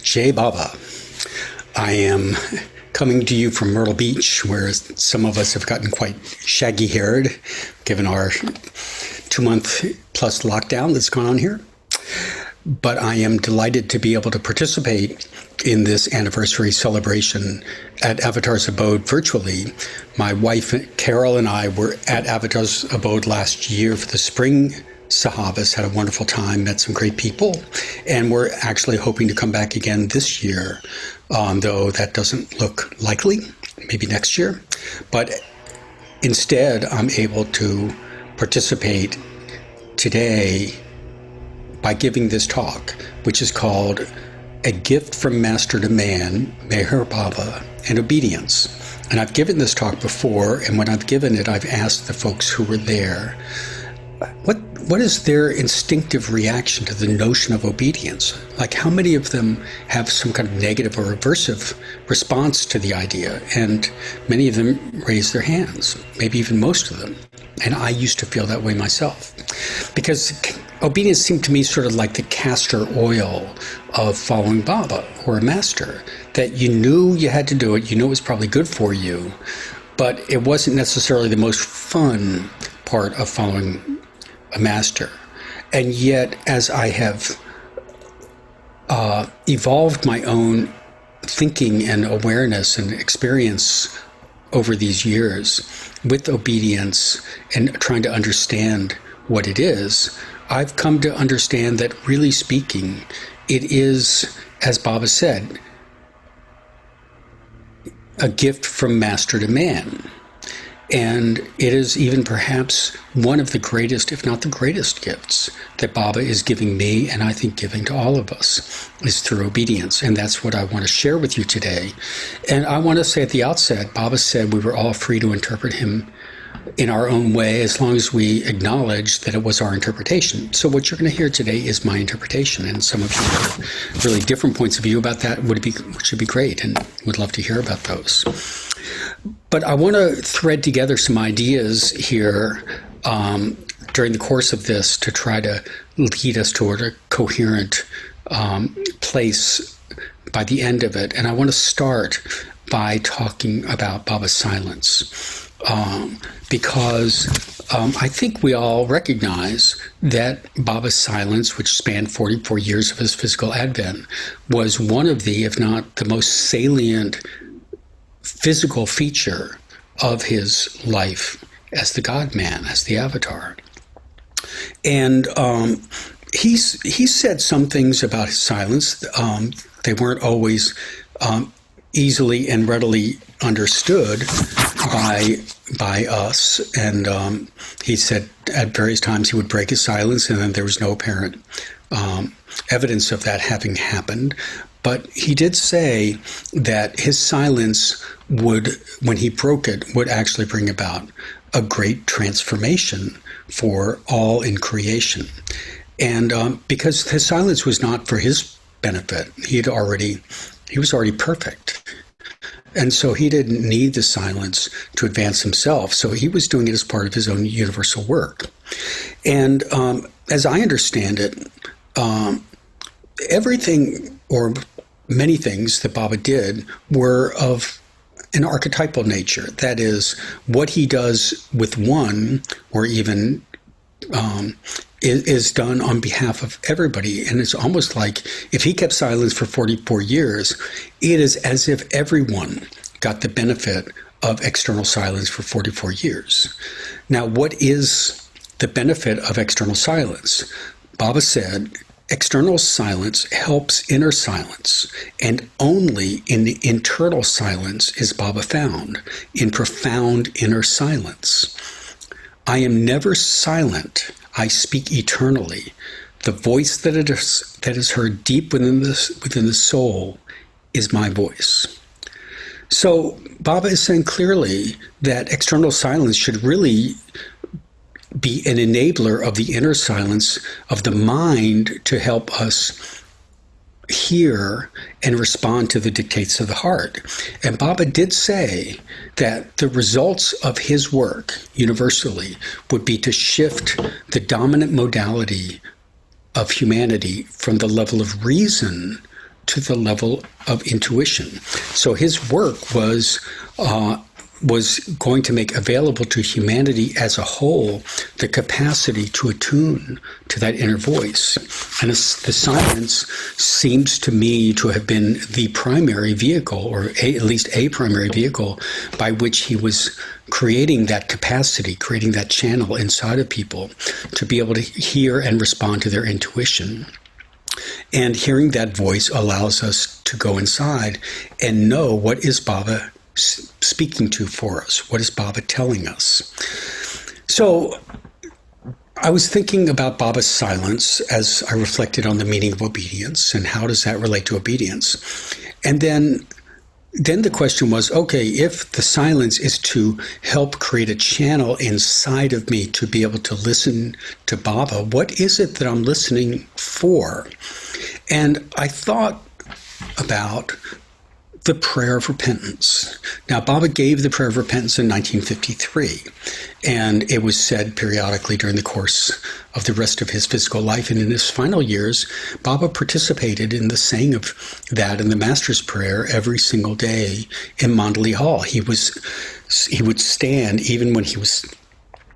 Jai Baba. I am coming to you from Myrtle Beach, where some of us have gotten quite shaggy-haired, given our 2-month plus lockdown that's gone on here. But I am delighted to be able to participate in this anniversary celebration at Avatar's Abode virtually. My wife, Carol, and I were at Avatar's Abode last year for the spring Sahavas, had a wonderful time, met some great people, and we're actually hoping to come back again this year, though that doesn't look likely, maybe next year. But instead, I'm able to participate today by giving this talk, which is called A Gift from Master to Man, Meher Baba, and Obedience. And I've given this talk before, and when I've given it, I've asked the folks who were there, what is their instinctive reaction to the notion of obedience? Like, how many of them have some kind of negative or aversive response to the idea? And many of them raise their hands, maybe even most of them. And I used to feel that way myself, because obedience seemed to me sort of like the castor oil of following Baba or a master, that you knew you had to do it, you knew it was probably good for you, but it wasn't necessarily the most fun part of following a master. And yet, as I have evolved my own thinking and awareness and experience over these years with obedience and trying to understand what it is, I've come to understand that, really speaking, it is, as Baba said, a gift from master to man. And it is even perhaps one of the greatest, if not the greatest gifts that Baba is giving me, and I think giving to all of us, is through obedience. And that's what I want to share with you today. And I want to say at the outset, Baba said we were all free to interpret him in our own way, as long as we acknowledge that it was our interpretation. So what you're going to hear today is my interpretation, and some of you have really different points of view about that, which would be great, and would love to hear about those. But I want to thread together some ideas here during the course of this to try to lead us toward a coherent place by the end of it. And I want to start by talking about Baba's silence, because I think we all recognize that Baba's silence, which spanned 44 years of his physical advent, was one of the, if not the most salient physical feature of his life as the God-man, as the Avatar. And he said some things about his silence. They weren't always easily and readily understood by us. And he said at various times he would break his silence, and then there was no apparent evidence of that having happened. But he did say that his silence would, when he broke it, would actually bring about a great transformation for all in creation. And because his silence was not for his benefit, he was already perfect. And so he didn't need the silence to advance himself. So he was doing it as part of his own universal work. And as I understand it, everything, or many things that Baba did, were of an archetypal nature. That is, what he does with one, or even is done on behalf of everybody. And it's almost like, if he kept silence for 44 years, it is as if everyone got the benefit of external silence for 44 years. Now, what is the benefit of external silence? Baba said, external silence helps inner silence, and only in the internal silence is Baba found, in profound inner silence. I am never silent, I speak eternally. The voice that is heard deep within the soul is my voice. So Baba is saying clearly that external silence should really be an enabler of the inner silence of the mind to help us hear and respond to the dictates of the heart. And Baba did say that the results of his work universally would be to shift the dominant modality of humanity from the level of reason to the level of intuition. So his work was going to make available to humanity as a whole the capacity to attune to that inner voice. And the silence seems to me to have been the primary vehicle, or at least a primary vehicle, by which he was creating that capacity, creating that channel inside of people to be able to hear and respond to their intuition. And hearing that voice allows us to go inside and know, what is Baba speaking to for us? What is Baba telling us? So I was thinking about Baba's silence as I reflected on the meaning of obedience and how does that relate to obedience. And then the question was, okay, if the silence is to help create a channel inside of me to be able to listen to Baba, what is it that I'm listening for? And I thought about the prayer of repentance. Now, Baba gave the prayer of repentance in 1953, and it was said periodically during the course of the rest of his physical life. And in his final years, Baba participated in the saying of that in the Master's Prayer every single day in Mandali Hall. He would stand, even when he was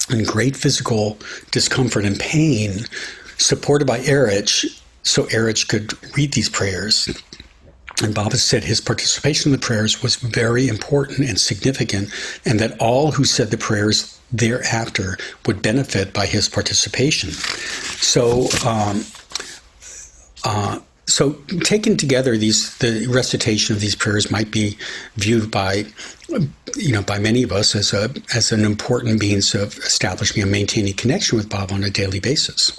in great physical discomfort and pain, supported by Erich, so Erich could read these prayers. And Baba said his participation in the prayers was very important and significant, and that all who said the prayers thereafter would benefit by his participation. So taken together, the recitation of these prayers might be viewed by many of us as an important means of establishing and maintaining connection with Baba on a daily basis.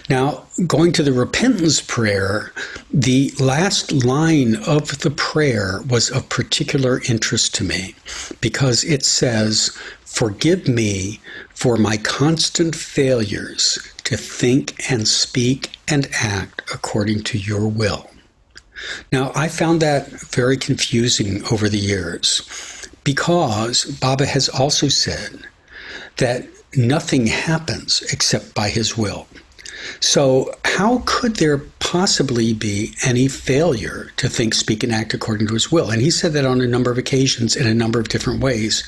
Now, going to the repentance prayer, the last line of the prayer was of particular interest to me because it says, "Forgive me for my constant failures to think and speak and act according to your will." Now, I found that very confusing over the years because Baba has also said that nothing happens except by his will. So how could there possibly be any failure to think, speak, and act according to his will? And he said that on a number of occasions in a number of different ways,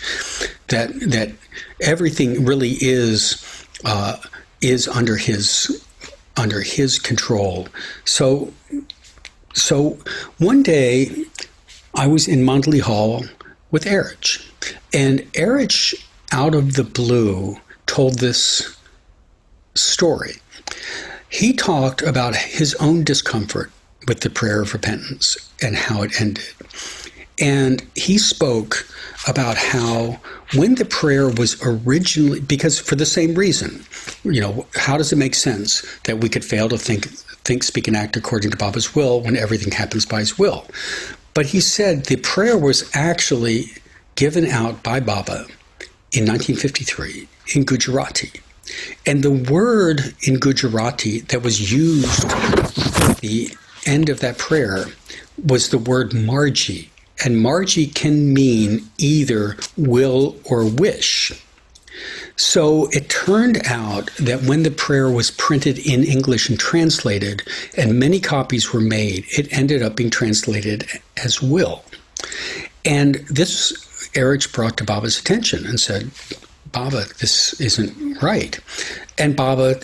that everything really is under his control. So one day I was in Mandali Hall with Erich, and Erich, out of the blue, told this story. He talked about his own discomfort with the prayer of repentance and how it ended. And he spoke about how when the prayer was originally, because for the same reason, how does it make sense that we could fail to think, speak, and act according to Baba's will when everything happens by his will? But he said the prayer was actually given out by Baba in 1953 in Gujarati. And the word in Gujarati that was used at the end of that prayer was the word marji. And marji can mean either will or wish. So it turned out that when the prayer was printed in English and translated, and many copies were made, it ended up being translated as will. And this Erich brought to Baba's attention and said, "Baba, this isn't right." And Baba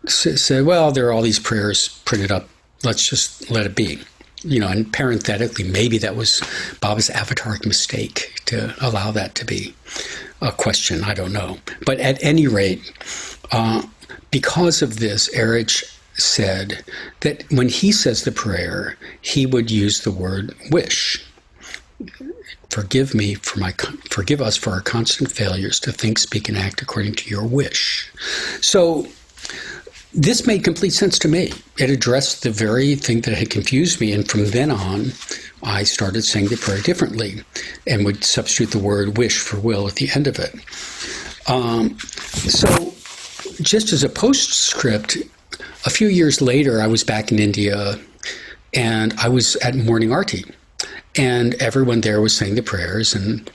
said, "Well, there are all these prayers printed up. Let's just let it be." And parenthetically, maybe that was Baba's avataric mistake to allow that to be a question. I don't know. But at any rate, because of this, Erich said that when he says the prayer, he would use the word wish. Forgive us for our constant failures to think, speak, and act according to your wish. So this made complete sense to me. It addressed the very thing that had confused me, and from then on, I started saying the prayer differently and would substitute the word wish for will at the end of it. So just as a postscript, a few years later, I was back in India, and I was at morning arti. And everyone there was saying the prayers, and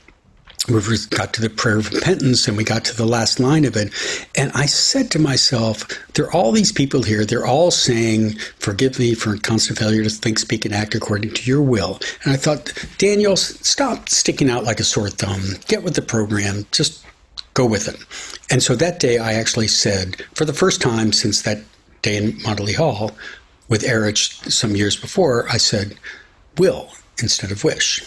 we got to the prayer of repentance, and we got to the last line of it. And I said to myself, there are all these people here. They're all saying, forgive me for constant failure to think, speak, and act according to your will. And I thought, Daniel, stop sticking out like a sore thumb. Get with the program. Just go with it. And so that day I actually said, for the first time since that day in Mondeley Hall with Erich some years before, I said, will instead of wish.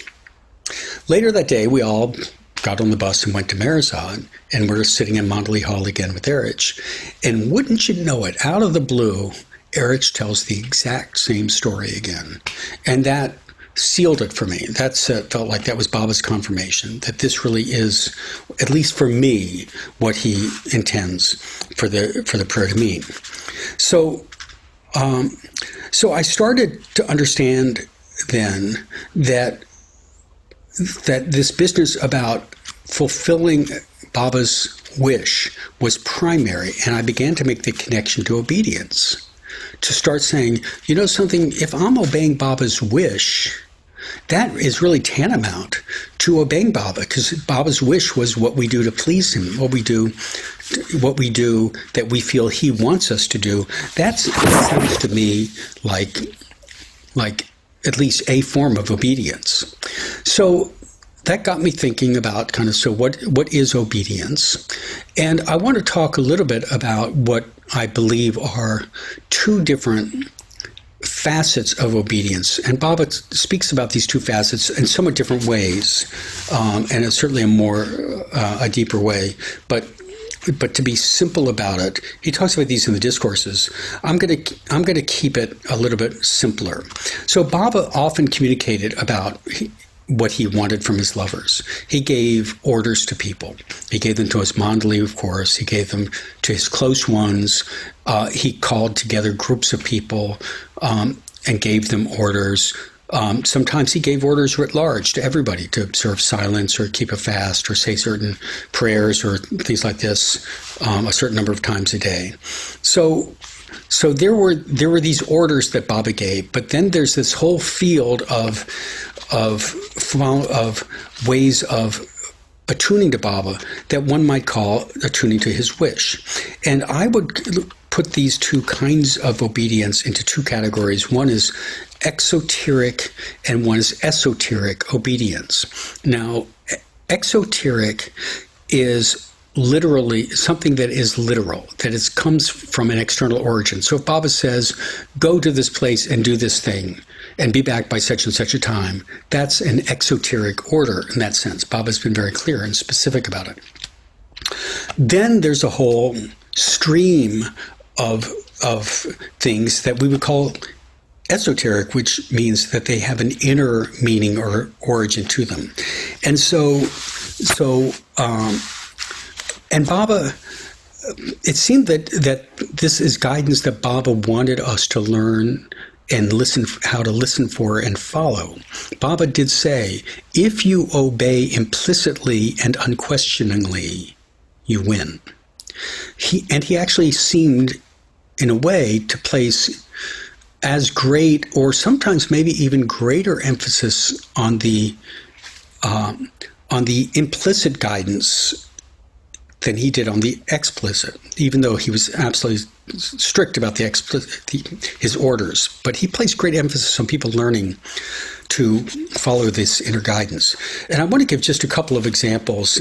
Later that day, we all got on the bus and went to Marizod, and we're sitting in Mondeley Hall again with Erich. And wouldn't you know it, out of the blue, Erich tells the exact same story again. And that sealed it for me. That felt like that was Baba's confirmation, that this really is, at least for me, what he intends for the prayer to mean. So I started to understand then that this business about fulfilling Baba's wish was primary, and I began to make the connection to obedience. To start saying, you know something, if I'm obeying Baba's wish, that is really tantamount to obeying Baba, because Baba's wish was what we do to please him, what we do that we feel he wants us to do. That sounds to me like at least a form of obedience. So that got me thinking about so what is obedience? And I want to talk a little bit about what I believe are two different facets of obedience. And Baba speaks about these two facets in somewhat different ways, and it's certainly a deeper way. But to be simple about it, he talks about these in the discourses. I'm going to keep it a little bit simpler. So Baba often communicated about what he wanted from his lovers. He gave orders to people. He gave them to his Mandali, of course. He gave them to his close ones. He called together groups of people and gave them orders. Sometimes he gave orders writ large to everybody to observe silence or keep a fast or say certain prayers or things like this a certain number of times a day. So there were these orders that Baba gave, but then there's this whole field of ways of attuning to Baba that one might call attuning to his wish. And I would put these two kinds of obedience into two categories. One is exoteric and one is esoteric obedience. Now, exoteric is literally something that is literal, that it comes from an external origin. So if Baba says, go to this place and do this thing and be back by such and such a time, that's an exoteric order in that sense. Baba's been very clear and specific about it. Then there's a whole stream of things that we would call esoteric, which means that they have an inner meaning or origin to them. And and Baba, it seemed that this is guidance that Baba wanted us to learn and listen, how to listen for and follow. Baba did say, if you obey implicitly and unquestioningly, you win. He actually seemed, in a way, to place as great, or sometimes maybe even greater emphasis on the implicit guidance than he did on the explicit, even though he was absolutely strict about his orders. But he placed great emphasis on people learning to follow this inner guidance. And I want to give just a couple of examples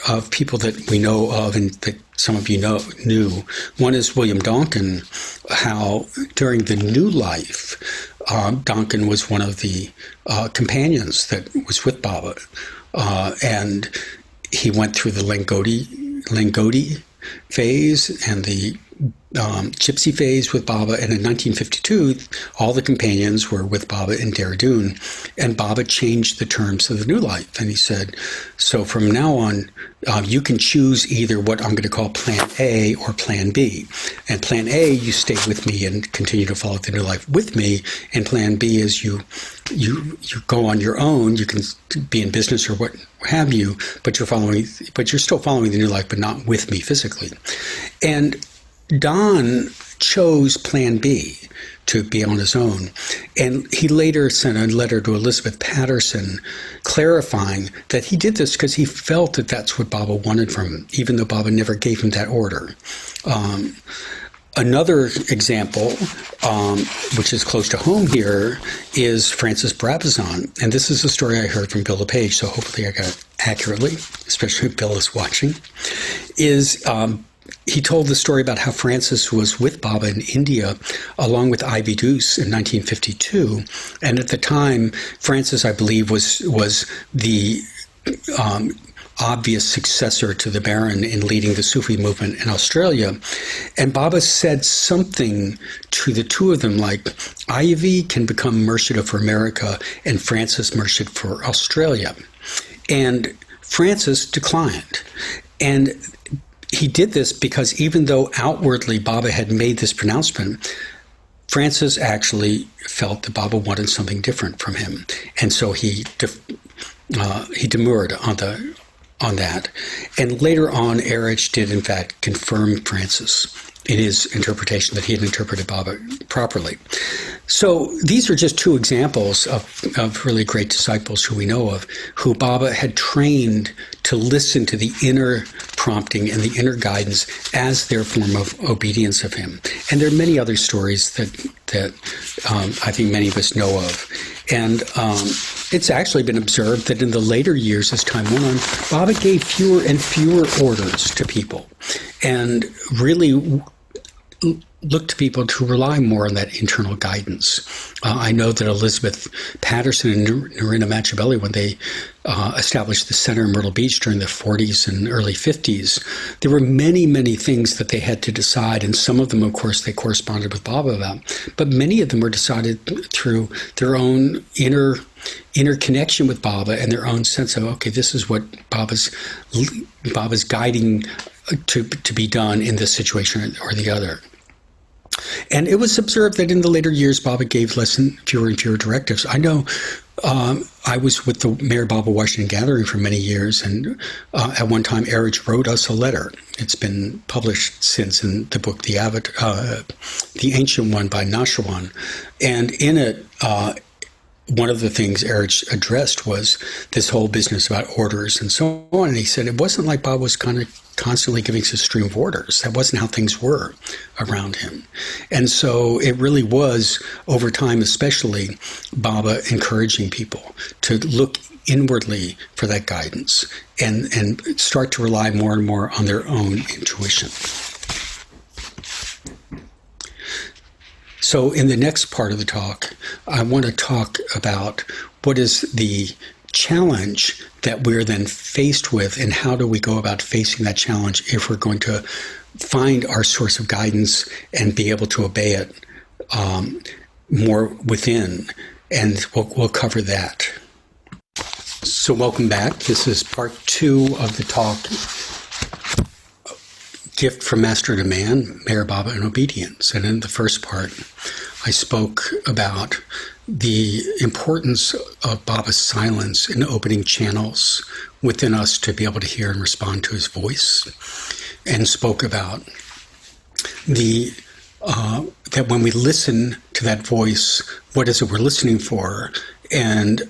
of people that we know of and that some of you knew. One is William Donkin, how during the New Life, Donkin was one of the companions that was with Baba. And he went through the Lengodi phase and the Gypsy phase with Baba, and in 1952, all the companions were with Baba in Dehradun, and Baba changed the terms of the New Life, and he said, so from now on, you can choose either what I'm going to call Plan A or Plan B. And Plan A, you stay with me and continue to follow the New Life with me, and Plan B is you go on your own. You can be in business or what have you, but you're still following the New Life, but not with me physically. And Don chose Plan B, to be on his own. And he later sent a letter to Elizabeth Patterson clarifying that he did this because he felt that that's what Baba wanted from him, even though Baba never gave him that order. Another example, which is close to home here, is Francis Brabazon. And this is a story I heard from Bill LePage, so hopefully I got it accurately, especially if Bill is watching, he told the story about how Francis was with Baba in India, along with Ivy Deuce in 1952. And at the time, Francis, I believe, was the obvious successor to the Baron in leading the Sufi movement in Australia. And Baba said something to the two of them like, Ivy can become Murshida for America and Francis Murshid for Australia. And Francis declined. And he did this because even though outwardly Baba had made this pronouncement, Francis actually felt that Baba wanted something different from him. And so he demurred on that. And later on, Erich did, in fact, confirm Francis in his interpretation that he had interpreted Baba properly. So these are just two examples of really great disciples who we know of, who Baba had trained to listen to the inner prompting and the inner guidance as their form of obedience of him. And there are many other stories that I think many of us know of. And it's actually been observed that in the later years, as time went on, Baba gave fewer and fewer orders to people and really looked to people to rely more on that internal guidance. I know that Elizabeth Patterson and Narina Machabelli, when they established the center in Myrtle Beach during the 40s and early 50s, there were many, many things that they had to decide, and some of them, of course, they corresponded with Baba about, but many of them were decided through their own inner connection with Baba and their own sense of, okay, this is what Baba's guiding to be done in this situation or the other. And it was observed that in the later years, Baba gave fewer and fewer directives. I know I was with the Mayor Baba Washington Gathering for many years, and at one time, Erich wrote us a letter. It's been published since in the book, The Ancient One by Nashawan. And in it, one of the things Erich addressed was this whole business about orders and so on. And he said it wasn't like Bob was kind of constantly giving us a stream of orders. That wasn't how things were around him. And so it really was, over time especially, Baba encouraging people to look inwardly for that guidance and start to rely more and more on their own intuition. So in the next part of the talk, I want to talk about what is the challenge that we're then faced with, and how do we go about facing that challenge if we're going to find our source of guidance and be able to obey it more within. And we'll cover that. So welcome back. This is part 2 of the talk, Gift from Master to Man, Mayor Baba and Obedience. And in the first part, I spoke about the importance of Baba's silence in opening channels within us to be able to hear and respond to his voice, and spoke about that when we listen to that voice, what is it we're listening for? And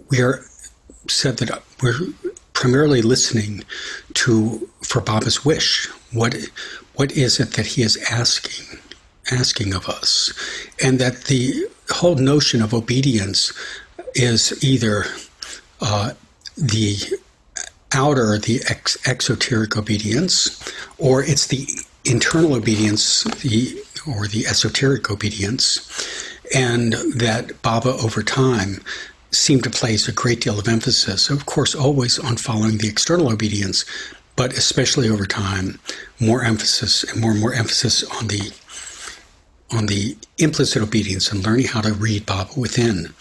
we are said that we're primarily listening for Baba's wish. What is it that he is asking of us? And that the whole notion of obedience is either the outer, the exoteric obedience, or it's the internal obedience, or the esoteric obedience, and that Baba over time seemed to place a great deal of emphasis, of course, always on following the external obedience, but especially over time, more emphasis and more emphasis on the implicit obedience and learning how to read Baba within.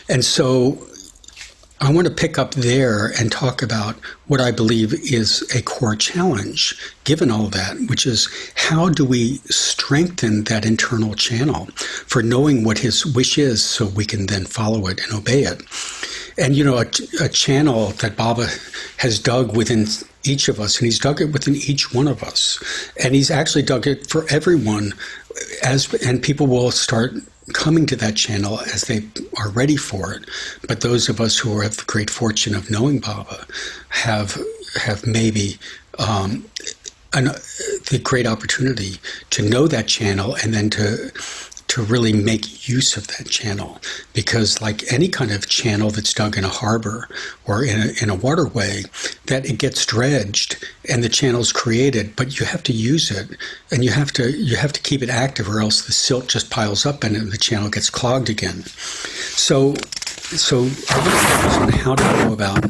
And so I want to pick up there and talk about what I believe is a core challenge, given all that, which is how do we strengthen that internal channel for knowing what his wish is so we can then follow it and obey it. And, a channel that Baba has dug within each of us, and he's dug it within each one of us. And he's actually dug it for everyone, and people will start coming to that channel as they are ready for it. But those of us who have the great fortune of knowing Baba have maybe the great opportunity to know that channel and then to really make use of that channel. Because like any kind of channel that's dug in a harbor or in a waterway, that it gets dredged and the channel's created, but you have to use it, and you have to keep it active, or else the silt just piles up and the channel gets clogged again. So I want to focus on how to go about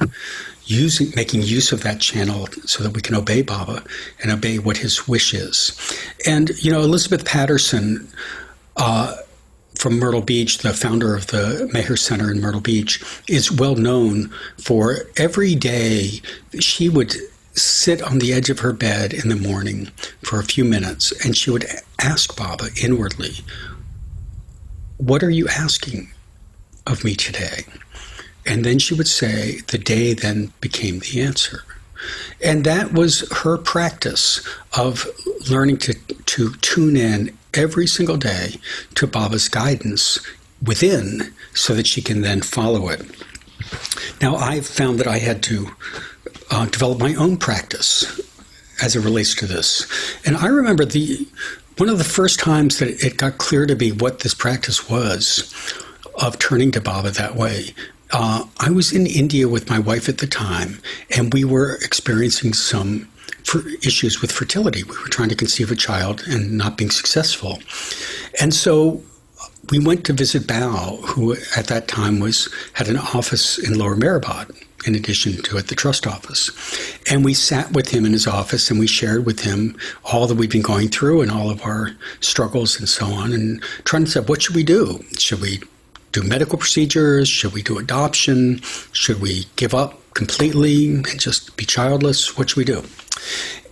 making use of that channel so that we can obey Baba and obey what his wish is. And Elizabeth Patterson, from Myrtle Beach, the founder of the Meher Center in Myrtle Beach, is well known for every day she would sit on the edge of her bed in the morning for a few minutes, and she would ask Baba inwardly, "What are you asking of me today?" And then she would say, the day then became the answer. And that was her practice of learning to tune in every single day to Baba's guidance within so that she can then follow it. Now, I found that I had to develop my own practice as it relates to this. And I remember one of the first times that it got clear to me what this practice was of turning to Baba that way. I was in India with my wife at the time, and we were experiencing some issues with fertility. We were trying to conceive a child and not being successful. And so we went to visit Bao, who at that time had an office in Lower Mehrabad, in addition to at the trust office. And we sat with him in his office, and we shared with him all that we'd been going through and all of our struggles and so on, and trying to say, what should we do? Should we do medical procedures? Should we do adoption? Should we give up completely and just be childless? What should we do?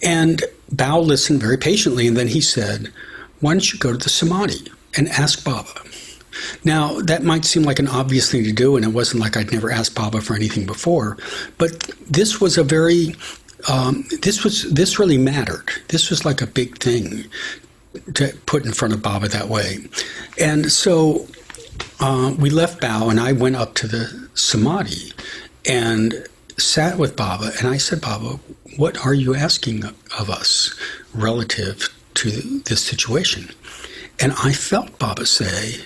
And Bao listened very patiently, and then he said, why don't you go to the Samadhi and ask Baba? Now, that might seem like an obvious thing to do, and it wasn't like I'd never asked Baba for anything before, but this was a very, this really mattered. This was like a big thing to put in front of Baba that way. And so we left Bao, and I went up to the Samadhi and sat with Baba, and I said, Baba, what are you asking of us relative to this situation? And I felt Baba say,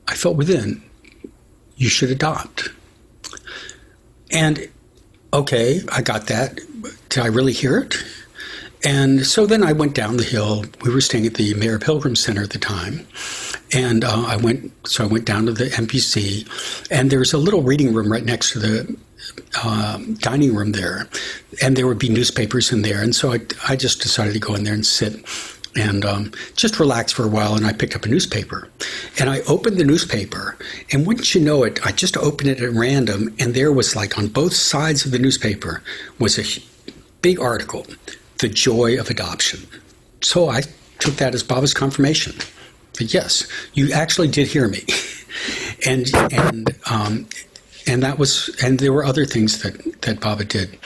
I felt within, you should adopt. And okay, I got that. Did I really hear it? And so then I went down the hill. We were staying at the Mayor Pilgrim Center at the time. And I went down to the MPC, and there's a little reading room right next to the dining room there. And there would be newspapers in there. And so I just decided to go in there and sit and just relax for a while. And I picked up a newspaper. And I opened the newspaper. And wouldn't you know it, I just opened it at random. And there was, like, on both sides of the newspaper was a big article, The Joy of Adoption. So I took that as Baba's confirmation. But yes, you actually did hear me. And that was, and there were other things that Baba did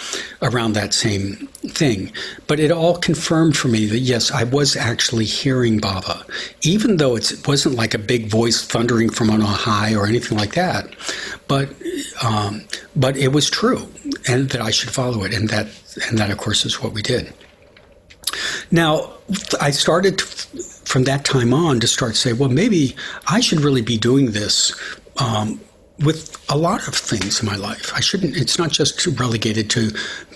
around that same thing. But it all confirmed for me that yes, I was actually hearing Baba, even though it wasn't like a big voice thundering from on a high or anything like that. But it was true, and that I should follow it, and that of course is what we did. Now, I started from that time on to start say, well, maybe I should really be doing this with a lot of things in my life. It's not just relegated to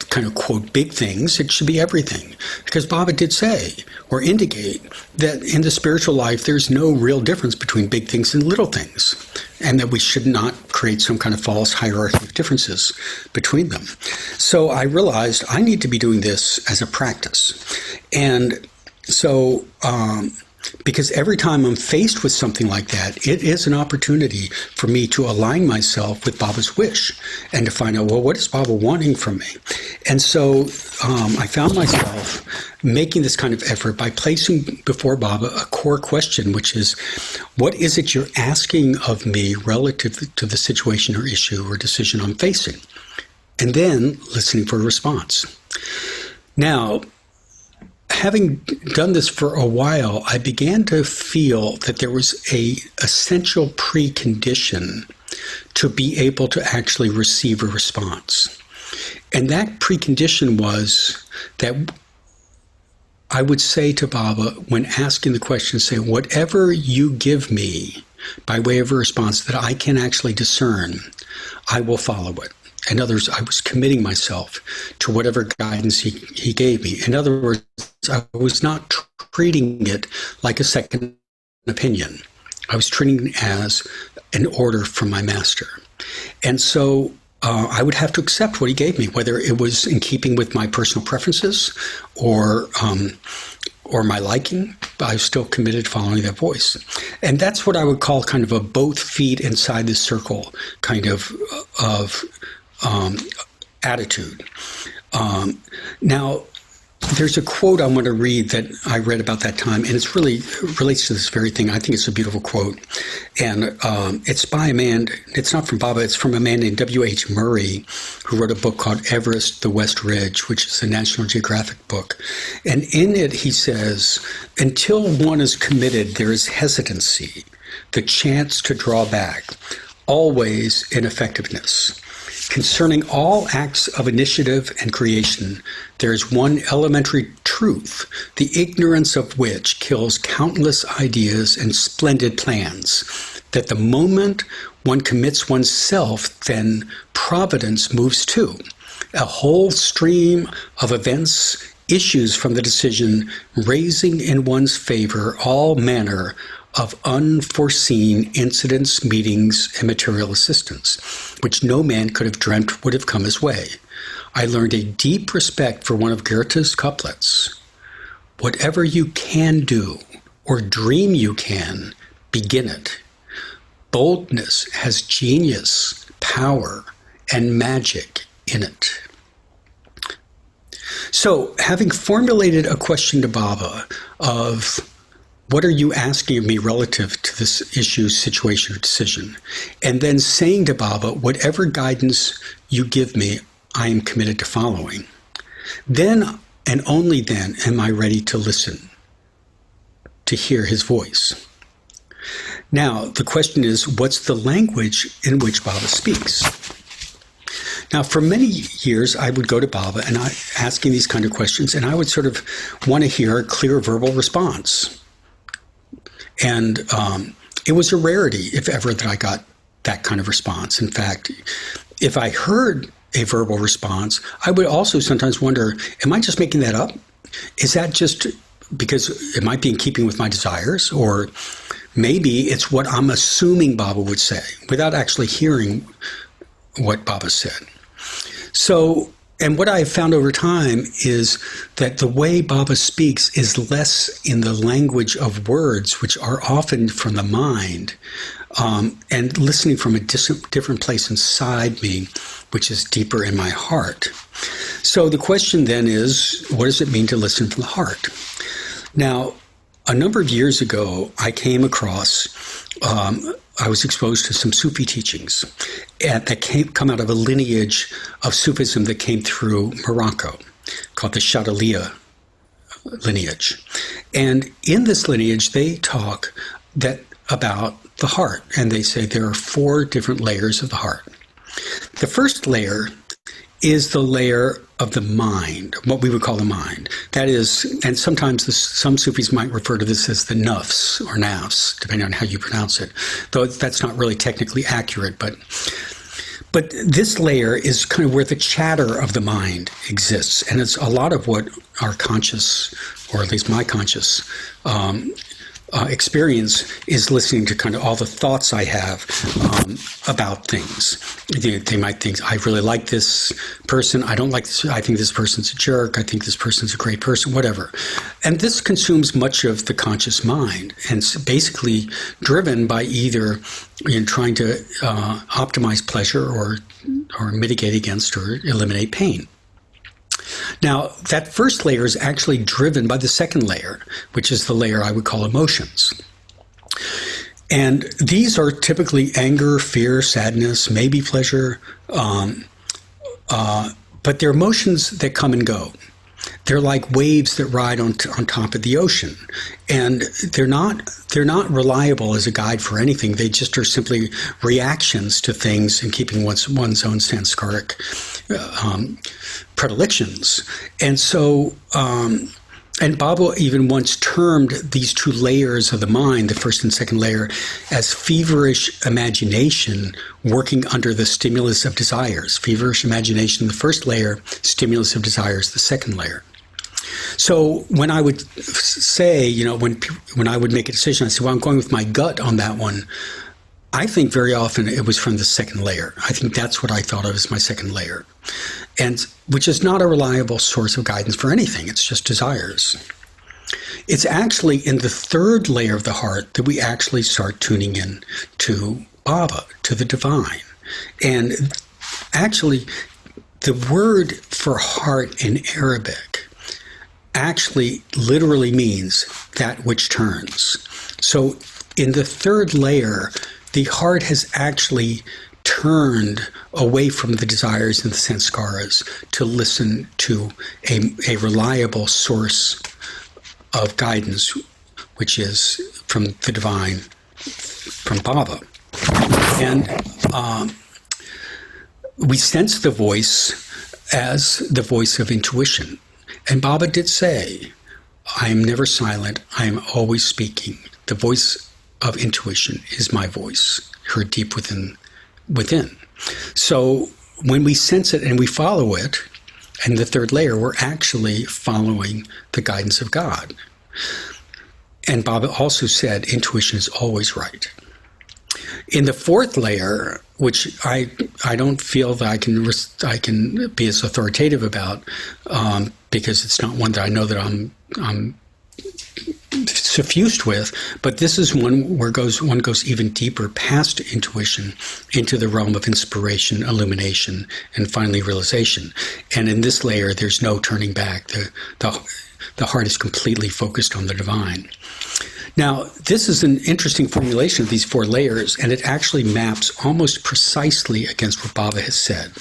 kind of quote big things. It should be everything. Because Baba did say or indicate that in the spiritual life, there's no real difference between big things and little things, and that we should not create some kind of false hierarchy of differences between them. So I realized I need to be doing this as a practice. And so Because every time I'm faced with something like that, it is an opportunity for me to align myself with Baba's wish and to find out, well, what is Baba wanting from me? And so I found myself making this kind of effort by placing before Baba a core question, which is, what is it you're asking of me relative to the situation or issue or decision I'm facing? And then listening for a response. Now, having done this for a while, I began to feel that there was an essential precondition to be able to actually receive a response. And that precondition was that I would say to Baba, when asking the question, say, whatever you give me by way of a response that I can actually discern, I will follow it. In other words, I was committing myself to whatever guidance he gave me. In other words, I was not treating it like a second opinion. I was treating it as an order from my master. And so I would have to accept what he gave me, whether it was in keeping with my personal preferences or my liking. I was still committed to following that voice. And that's what I would call kind of a both feet inside the circle kind of attitude. Now, there's a quote I want to read that I read about that time, and it's really relates to this very thing. I think it's a beautiful quote. And it's by a man, it's not from Baba, it's from a man named W.H. Murray, who wrote a book called Everest, the West Ridge, which is a National Geographic book. And in it, he says, until one is committed, there is hesitancy, the chance to draw back, always ineffectiveness. Concerning all acts of initiative and creation, there is one elementary truth, the ignorance of which kills countless ideas and splendid plans, that the moment one commits oneself, then providence moves too. A whole stream of events issues from the decision, raising in one's favor all manner of unforeseen incidents, meetings, and material assistance, which no man could have dreamt would have come his way. I learned a deep respect for one of Goethe's couplets. Whatever you can do, or dream you can, begin it. Boldness has genius, power, and magic in it. So, having formulated a question to Baba of, what are you asking of me relative to this issue, situation, or decision? And then saying to Baba, whatever guidance you give me, I am committed to following. Then, and only then, am I ready to listen, to hear his voice. Now, the question is, what's the language in which Baba speaks? Now, for many years, I would go to Baba and asking these kind of questions, and I would sort of want to hear a clear verbal response. And it was a rarity, if ever, that I got that kind of response. In fact, if I heard a verbal response, I would also sometimes wonder, am I just making that up? Is that just because it might be in keeping with my desires? Or maybe it's what I'm assuming Baba would say, without actually hearing what Baba said. So, and what I have found over time is that the way Baba speaks is less in the language of words, which are often from the mind, and listening from a different place inside me, which is deeper in my heart. So the question then is, what does it mean to listen from the heart? Now, a number of years ago, I came across, I was exposed to some Sufi teachings that come out of a lineage of Sufism that came through Morocco, called the Shadaliya lineage. And in this lineage, they talk about the heart, and they say there are 4 different layers of the heart. The first layer is the layer of the mind, what we would call the mind. That is, and sometimes some Sufis might refer to this as the nafs or nafs, depending on how you pronounce it, though that's not really technically accurate. But this layer is kind of where the chatter of the mind exists, and it's a lot of what our conscious, or at least my conscious, experience is listening to kind of all the thoughts I have about things. They might think, I really like this person. I don't like this. I think this person's a jerk. I think this person's a great person, whatever. And this consumes much of the conscious mind, and it's basically driven by either trying to optimize pleasure or mitigate against or eliminate pain. Now, that first layer is actually driven by the second layer, which is the layer I would call emotions. And these are typically anger, fear, sadness, maybe pleasure, but they're emotions that come and go. They're like waves that ride on top of the ocean, and they're not reliable as a guide for anything. They just are simply reactions to things and keeping one's own samskaric predilections. And so, and Baba even once termed these two layers of the mind, the first and second layer, as feverish imagination working under the stimulus of desires. Feverish imagination, the first layer, stimulus of desires, the second layer. So when I would say, when I would make a decision, I say, well, I'm going with my gut on that one. I think very often it was from the second layer. I think that's what I thought of as my second layer, and which is not a reliable source of guidance for anything. It's just desires. It's actually in the third layer of the heart that we actually start tuning in to Baba, to the divine. And actually, the word for heart in Arabic actually literally means that which turns. So in the third layer, the heart has actually turned away from the desires and the sanskaras to listen to a reliable source of guidance, which is from the divine, from Baba. And we sense the voice as the voice of intuition. And Baba did say, I am never silent, I am always speaking. The voice of intuition is my voice, heard deep within. So when we sense it and we follow it, and the third layer, we're actually following the guidance of God. And Baba also said, intuition is always right. In the fourth layer, which I don't feel that I can be as authoritative about, because it's not one that I know that I'm suffused with, but this is one where one goes even deeper past intuition into the realm of inspiration, illumination, and finally realization. And in this layer, there's no turning back. The heart is completely focused on the divine. Now, this is an interesting formulation of these four layers, and it actually maps almost precisely against what Baba has said.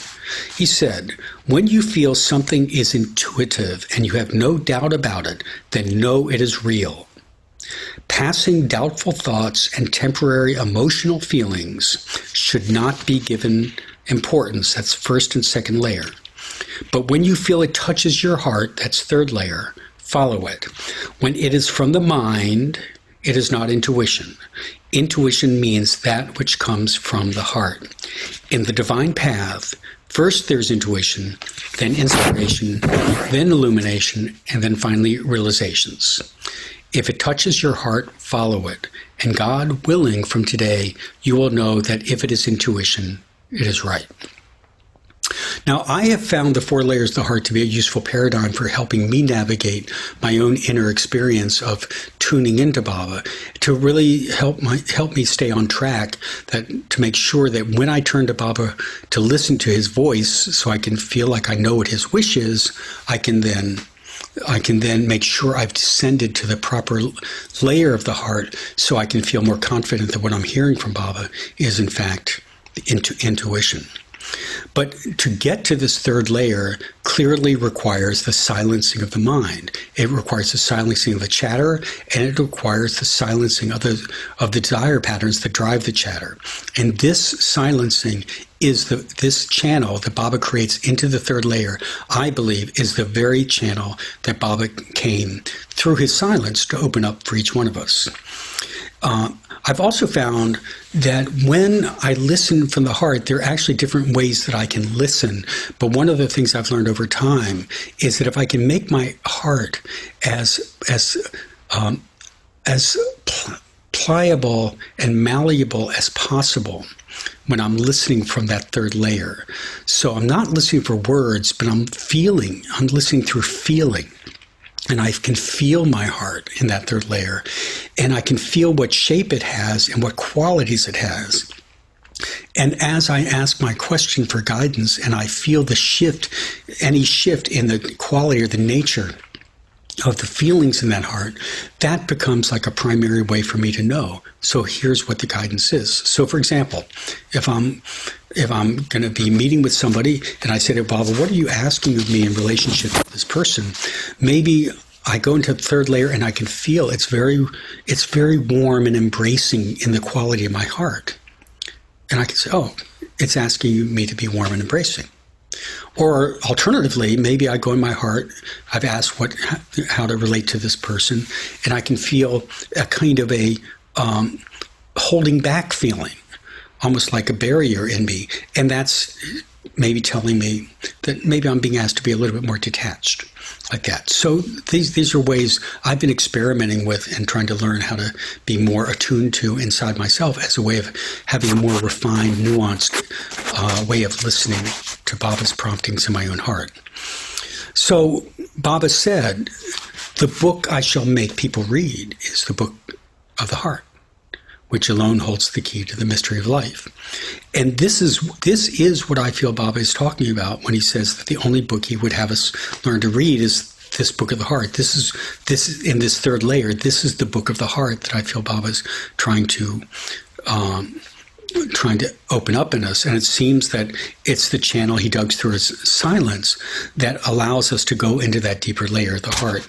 He said, when you feel something is intuitive and you have no doubt about it, then know it is real. Passing doubtful thoughts and temporary emotional feelings should not be given importance. That's first and second layer. But when you feel it touches your heart, that's third layer, follow it. When it is from the mind, it is not intuition. Intuition means that which comes from the heart. In the divine path, first there's intuition, then inspiration, then illumination, and then finally realizations. If it touches your heart, follow it. And God willing, from today, you will know that if it is intuition, it is right. Now, I have found the four layers of the heart to be a useful paradigm for helping me navigate my own inner experience of tuning into Baba, to really help me stay on track, to make sure that when I turn to Baba to listen to his voice so I can feel like I know what his wish is, I can then make sure I've descended to the proper layer of the heart so I can feel more confident that what I'm hearing from Baba is in fact intuition. But to get to this third layer clearly requires the silencing of the mind. It requires the silencing of the chatter, and it requires the silencing of the desire patterns that drive the chatter. And this silencing is this channel that Baba creates into the third layer, I believe, is the very channel that Baba came through his silence to open up for each one of us. I've also found that when I listen from the heart, there are actually different ways that I can listen. But one of the things I've learned over time is that if I can make my heart as pliable and malleable as possible when I'm listening from that third layer. So I'm not listening for words, but I'm listening through feeling. And I can feel my heart in that third layer. And I can feel what shape it has and what qualities it has. And as I ask my question for guidance and I feel the shift, any shift in the quality or the nature of the feelings in that heart, that becomes like a primary way for me to know. So here's what the guidance is. So for example, if I'm going to be meeting with somebody and I say to Baba, what are you asking of me in relationship to this person? Maybe I go into the third layer and I can feel it's very warm and embracing in the quality of my heart. And I can say, oh, it's asking me to be warm and embracing. Or alternatively, maybe I go in my heart, I've asked how to relate to this person, and I can feel a kind of a holding back feeling, almost like a barrier in me. And that's maybe telling me that maybe I'm being asked to be a little bit more detached, like that. So these are ways I've been experimenting with and trying to learn how to be more attuned to inside myself as a way of having a more refined, nuanced way of listening to Baba's promptings in my own heart. So Baba said, the book I shall make people read is the book of the heart, which alone holds the key to the mystery of life. And this is what I feel Baba is talking about when he says that the only book he would have us learn to read is this book of the heart. This is in this third layer. This is the book of the heart that I feel Baba's trying to open up in us. And it seems that it's the channel he dug through his silence that allows us to go into that deeper layer of the heart.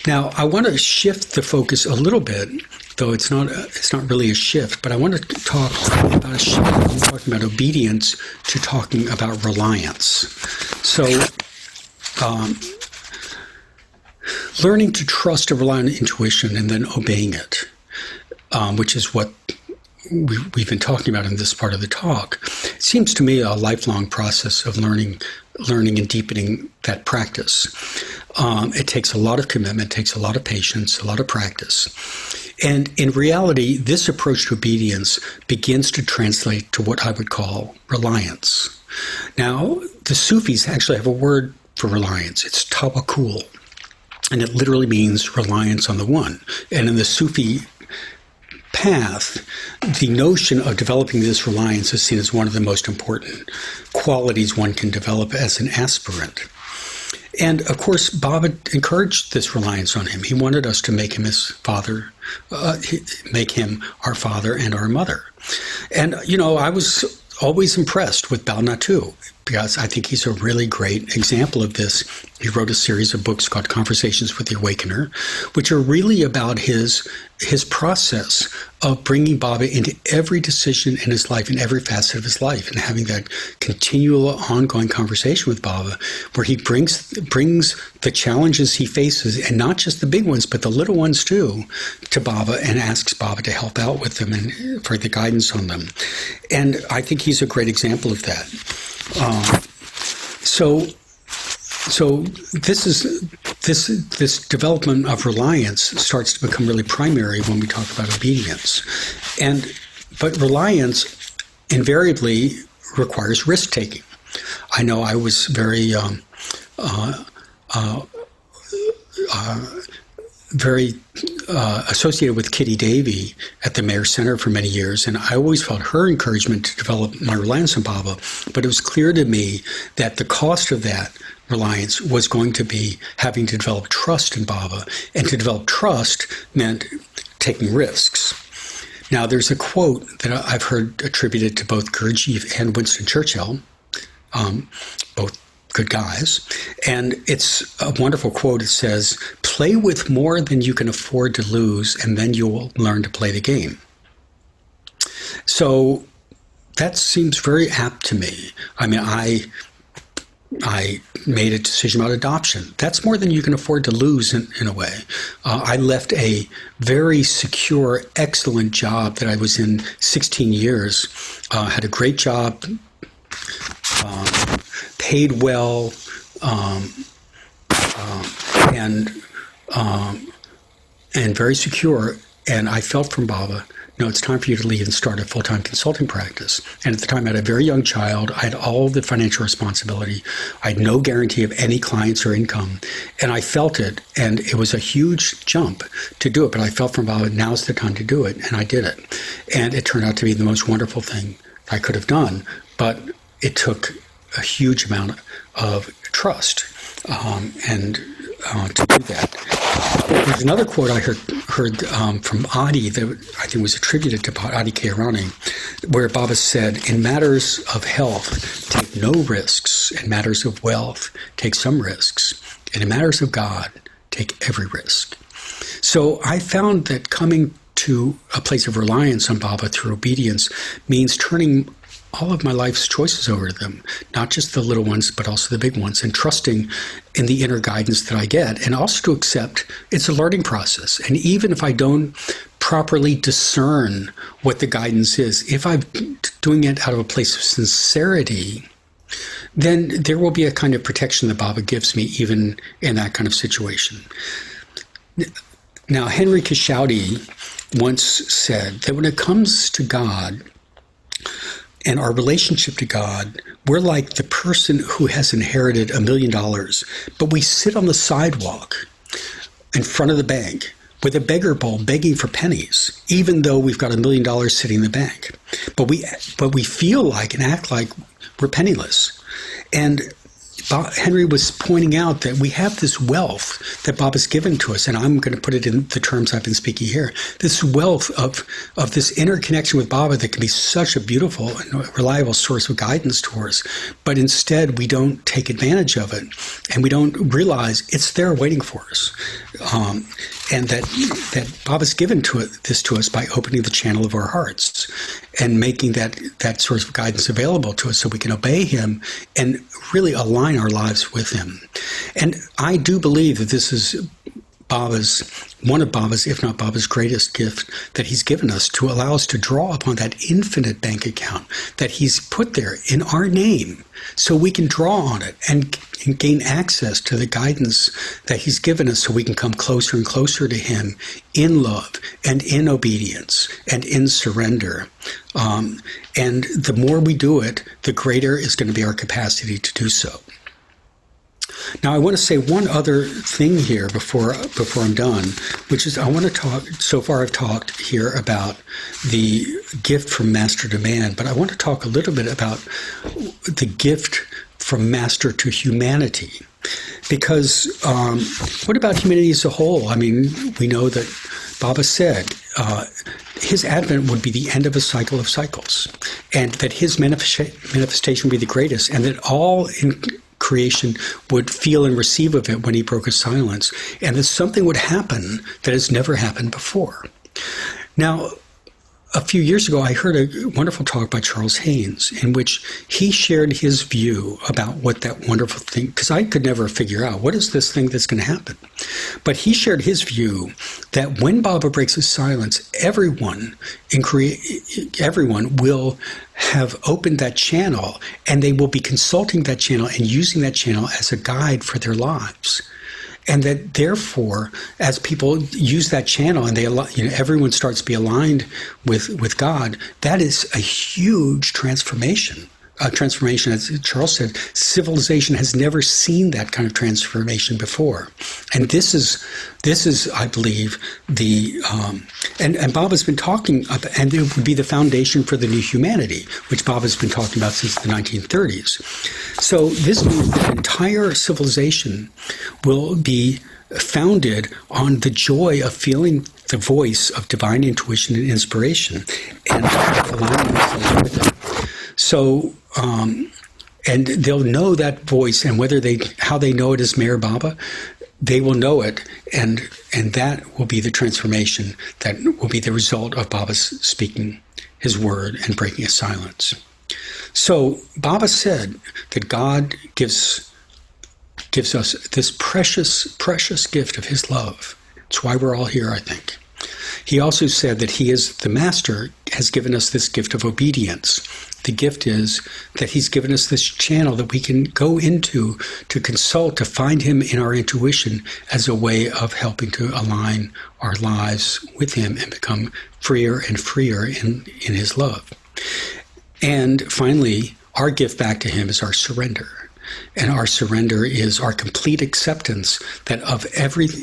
Now, I want to shift the focus a little bit, though it's not really a shift, but I want to talk about a shift from talking about obedience to talking about reliance. So, learning to trust or rely on intuition and then obeying it, which is what we've been talking about in this part of the talk. It seems to me a lifelong process of learning and deepening that practice. It takes a lot of commitment, takes a lot of patience, a lot of practice. And in reality, this approach to obedience begins to translate to what I would call reliance. Now, the Sufis actually have a word for reliance. It's tawakkul, and it literally means reliance on the one. And in the Sufi path, the notion of developing this reliance is seen as one of the most important qualities one can develop as an aspirant. And of course, Baba encouraged this reliance on him. He wanted us to make him his father, make him our father and our mother. And, I was always impressed with Bao Natu, because I think he's a really great example of this. He wrote a series of books called Conversations with the Awakener, which are really about his process of bringing Baba into every decision in his life, in every facet of his life, and having that continual ongoing conversation with Baba, where he brings the challenges he faces, and not just the big ones, but the little ones too, to Baba, and asks Baba to help out with them and for the guidance on them. And I think he's a great example of that. So this development of reliance starts to become really primary when we talk about obedience, but reliance invariably requires risk taking. I know I was very associated with Kitty Davy at the Mayor Center for many years, and I always felt her encouragement to develop my reliance on Baba, but it was clear to me that the cost of that reliance was going to be having to develop trust in Baba, and to develop trust meant taking risks. Now, there's a quote that I've heard attributed to both Gurdjieff and Winston Churchill, both good guys, and it's a wonderful quote. It says, "Play with more than you can afford to lose, and then you'll learn to play the game." So that seems very apt to me. I mean, I made a decision about adoption. That's more than you can afford to lose in a way. I left a very secure, excellent job that I was in 16 years, had a great job, paid well, and very secure, and I felt from Baba, no, it's time for you to leave and start a full-time consulting practice. And at the time, I had a very young child. I had all the financial responsibility. I had no guarantee of any clients or income. And I felt it, and it was a huge jump to do it. But I felt from Baba, now's the time to do it, and I did it. And it turned out to be the most wonderful thing I could have done. But it took a huge amount of trust to do that. There's another quote I heard from Adi that I think was attributed to Adi Keirani, where Baba said, in matters of health, take no risks. In matters of wealth, take some risks. And in matters of God, take every risk. So I found that coming to a place of reliance on Baba through obedience means turning all of my life's choices over to them, not just the little ones, but also the big ones, and trusting in the inner guidance that I get, and also to accept it's a learning process. And even if I don't properly discern what the guidance is, if I'm doing it out of a place of sincerity, then there will be a kind of protection that Baba gives me even in that kind of situation. Now, Henry Kishauti once said that when it comes to God, and our relationship to God, we're like the person who has inherited $1 million, but we sit on the sidewalk in front of the bank with a beggar bowl begging for pennies, even though we've got $1 million sitting in the bank. But we feel like and act like we're penniless. And Henry was pointing out that we have this wealth that Bob has given to us, and I'm going to put it in the terms I've been speaking here, this wealth of this inner connection with Baba that can be such a beautiful and reliable source of guidance to us, but instead we don't take advantage of it, and we don't realize it's there waiting for us. And that Baba's given this to us by opening the channel of our hearts and making that source of guidance available to us so we can obey him and really align our lives with him. And I do believe that this is one of Baba's, if not Baba's greatest gift that he's given us, to allow us to draw upon that infinite bank account that he's put there in our name so we can draw on it and gain access to the guidance that he's given us so we can come closer and closer to him in love and in obedience and in surrender. And the more we do it, the greater is going to be our capacity to do so. Now, I want to say one other thing here before I'm done, which is I want to talk, so far I've talked here about the gift from master to man, but I want to talk a little bit about the gift from master to humanity. Because what about humanity as a whole? I mean, we know that Baba said his advent would be the end of a cycle of cycles, and that his manifestation would be the greatest, and that all in creation would feel and receive of it when he broke his silence, and that something would happen that has never happened before. Now, a few years ago, I heard a wonderful talk by Charles Haynes in which he shared his view about what that wonderful thing, because I could never figure out what is this thing that's going to happen. But he shared his view that when Baba breaks his silence, everyone will have opened that channel, and they will be consulting that channel and using that channel as a guide for their lives. And that therefore, as people use that channel and everyone starts to be aligned with God, that is a huge transformation. A transformation, as Charles said, civilization has never seen that kind of transformation before. And this is, I believe, and Baba's been talking about, and it would be the foundation for the new humanity, which Baba's been talking about since the 1930s. So this means that the entire civilization will be founded on the joy of feeling the voice of divine intuition and inspiration and aligning themselves with it. So, and they'll know that voice, and how they know it is Meher Baba, they will know it, and that will be the transformation that will be the result of Baba's speaking his word and breaking his silence. So Baba said that God gives us this precious, precious gift of his love. It's why we're all here, I think. He also said that he is the master, has given us this gift of obedience, The gift is that he's given us this channel that we can go into to consult, to find him in our intuition as a way of helping to align our lives with him and become freer and freer in his love. And finally, our gift back to him is our surrender. And our surrender is our complete acceptance that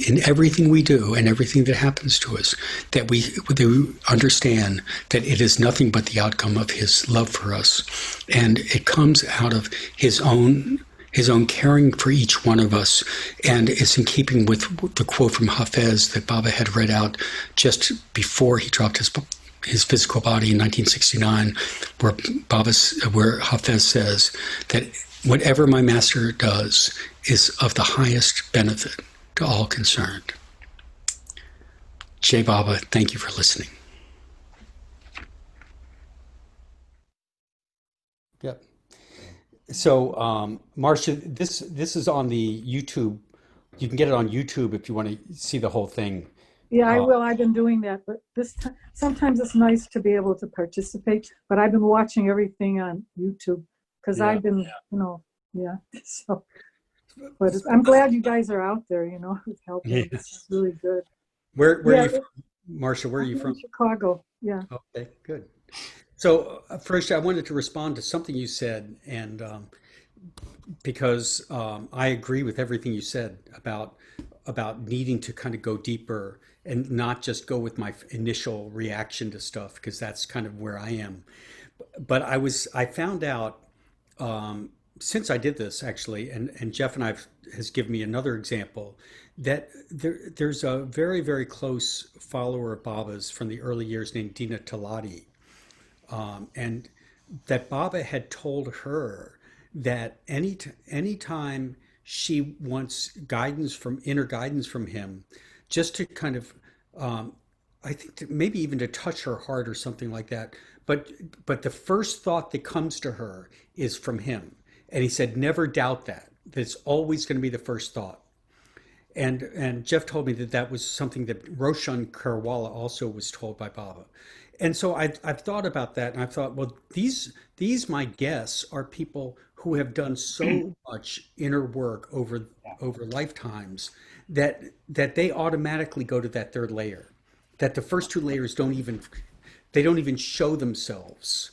in everything we do and everything that happens to us, that we understand that it is nothing but the outcome of his love for us. And it comes out of his own caring for each one of us. And it's in keeping with the quote from Hafez that Baba had read out just before he dropped his physical body in 1969, where Hafez says that whatever my master does is of the highest benefit to all concerned. Jai Baba, thank you for listening. Yep. So, Marcia, this is on the YouTube. You can get it on YouTube if you want to see the whole thing. Yeah, I will. I've been doing that, but sometimes it's nice to be able to participate. But I've been watching everything on YouTube because I've been, So, but I'm glad you guys are out there. Helping. Yeah. It's really good. Where are you from, Marcia? Where are you from? Chicago. Yeah. Okay, good. So first, I wanted to respond to something you said, and because I agree with everything you said about needing to kind of go deeper and not just go with my initial reaction to stuff, because that's kind of where I am. But I found out since I did this actually, and Jeff and I has given me another example, that there's a very, very close follower of Baba's from the early years named Dina Talati. And that Baba had told her that any time she wants inner guidance from him, just to kind of, I think maybe even to touch her heart or something like that. But the first thought that comes to her is from him. And he said, never doubt that. That's always going to be the first thought. And Jeff told me that was something that Roshan Karwala also was told by Baba. And so I've thought about that, and I've thought, well, these my guests are people who have done so much inner work over lifetimes that they automatically go to that third layer. That the first two layers don't even show themselves,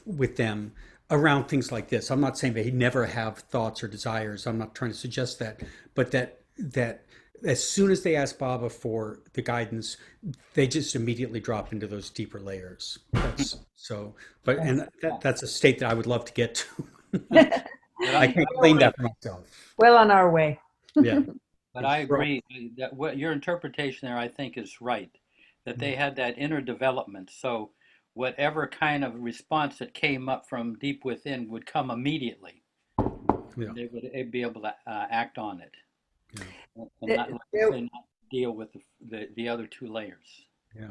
with them around things like this. I'm not saying they never have thoughts or desires. I'm not trying to suggest that, but that as soon as they ask Baba for the guidance, they just immediately drop into those deeper layers. That's a state that I would love to get to. I can't claim that for myself. Well on our way. Yeah. But I agree that what your interpretation there, I think, is right, that they had that inner development. So whatever kind of response that came up from deep within would come immediately. Yeah. They would be able to act on it. Yeah. And not deal with the other two layers. Yeah.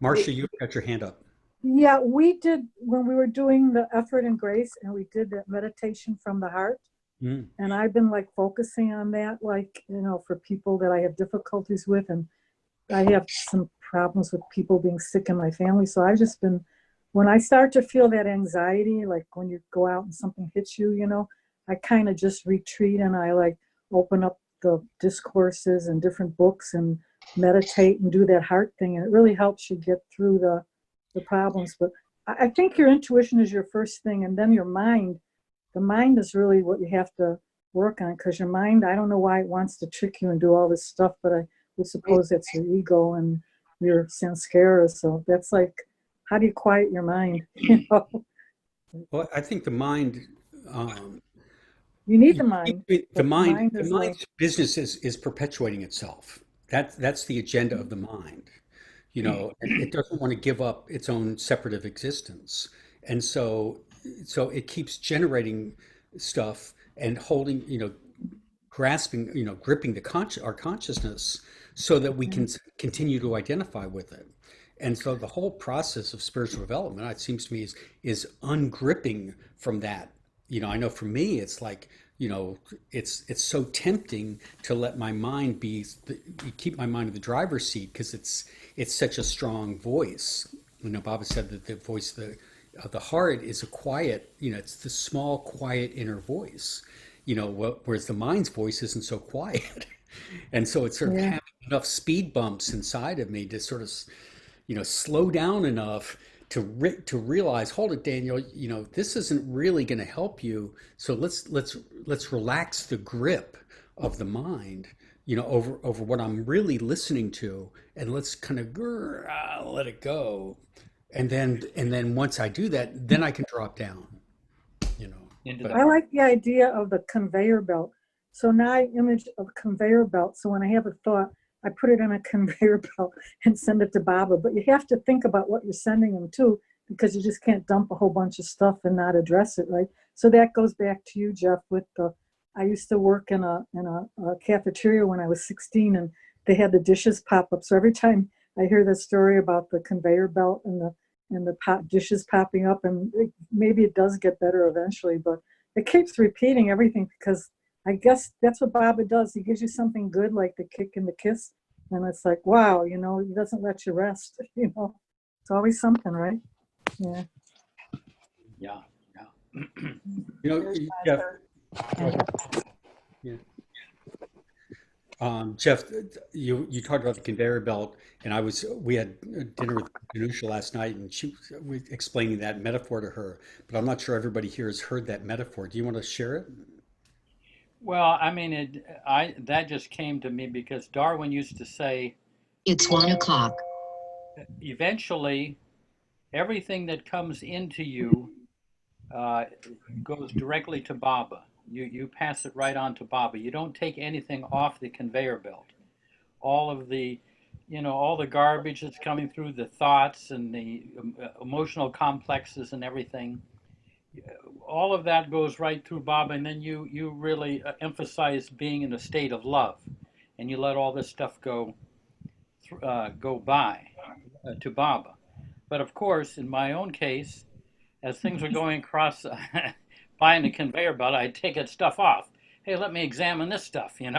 Marcia, you got your hand up. Yeah, we did when we were doing the effort and grace, and we did that meditation from the heart. And I've been focusing on that, for people that I have difficulties with, and I have some problems with people being sick in my family. So I've just been, when I start to feel that anxiety, like when you go out and something hits you, I kind of just retreat and I open up the discourses and different books and meditate and do that heart thing. And it really helps you get through the problems. But I think your intuition is your first thing, and then your mind. The mind is really what you have to work on, because your mind, I don't know why it wants to trick you and do all this stuff, but I would suppose that's your ego and your sanskara. So that's how do you quiet your mind? Well, I think the mind. You need the mind. The mind's business is perpetuating itself. That's the agenda of the mind. It doesn't want to give up its own separative existence, and so it keeps generating stuff and holding, grasping, gripping our consciousness so that we can continue to identify with it. And so the whole process of spiritual development, it seems to me, is ungripping from that. I know for me, it's it's so tempting to let my mind keep my mind in the driver's seat, because it's such a strong voice. Baba said that the voice the heart is a quiet, it's the small, quiet inner voice, whereas the mind's voice isn't so quiet. And so it's sort of Yeah. having enough speed bumps inside of me to sort of, slow down enough to realize, hold it, Daniel, this isn't really going to help you. So let's relax the grip of the mind, over what I'm really listening to, and let's kind of let it go. And then once I do that, then I can drop down, you know. into the But I heart. like the idea of the conveyor belt. So now I image a conveyor belt. So when I have a thought, I put it on a conveyor belt and send it to Baba. But you have to think about what you're sending them to, because you just can't dump a whole bunch of stuff and not address it, right? So that goes back to you, Jeff, with the, I used to work in a cafeteria when I was 16, and they had the dishes pop up. So every time I hear the story about the conveyor belt and the dishes popping up, and maybe it does get better eventually, but it keeps repeating everything, because I guess that's what Baba does. He gives you something good, like the kick and the kiss, and it's like, wow, he doesn't let you rest. It's always something, right? Yeah. Yeah, yeah. Jeff, yeah. Jeff, you talked about the conveyor belt, and we had dinner with Danusha last night, and she was explaining that metaphor to her, but I'm not sure everybody here has heard that metaphor. Do you want to share it? Well, I mean, that just came to me because Darwin used to say, It's 1 o'clock. eventually, everything that comes into you uh, goes directly to Baba. You pass it right on to Baba. You don't take anything off the conveyor belt. All of the, all the garbage that's coming through, the thoughts and the emotional complexes and everything, all of that goes right through Baba, and then you really emphasize being in a state of love, and you let all this stuff go by to Baba. But of course, in my own case, as things are going across buying the conveyor belt, I take that stuff off. Hey, let me examine this stuff, and,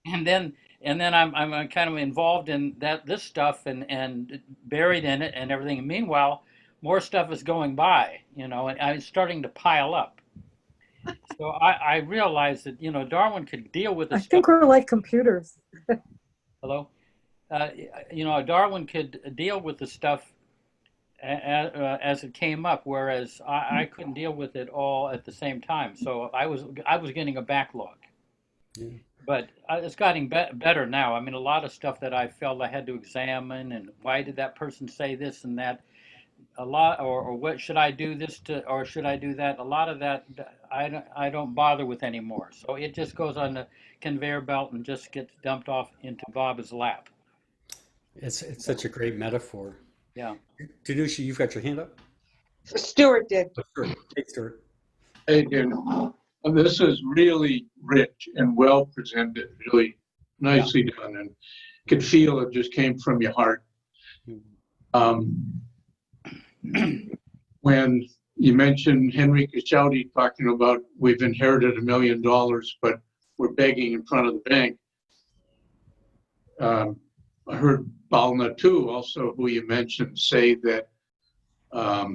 and then I'm kind of involved in this stuff and buried in it and everything. And meanwhile, more stuff is going by, and I'm starting to pile up. So I realized that Darwin could deal with the I stuff. think we're like computers. Hello, Darwin could deal with the stuff as it came up, whereas I couldn't deal with it all at the same time. So I was getting a backlog. Yeah. But it's getting better now. I mean, a lot of stuff that I felt I had to examine, and why did that person say this and that? A lot, or what should I do this to, or should I do that? A lot of that I don't bother with anymore. So it just goes on the conveyor belt and just gets dumped off into Bob's lap. It's such a great metaphor. Yeah. Danusha, you've got your hand up? Stuart did. Oh, sure. Take Stuart. Hey, Daniel. This is really rich and well presented, really nicely done, and could feel it just came from your heart. When you mentioned Henry Cachauti talking about we've inherited $1 million, but we're begging in front of the bank. I heard Balna too, also who you mentioned, say that a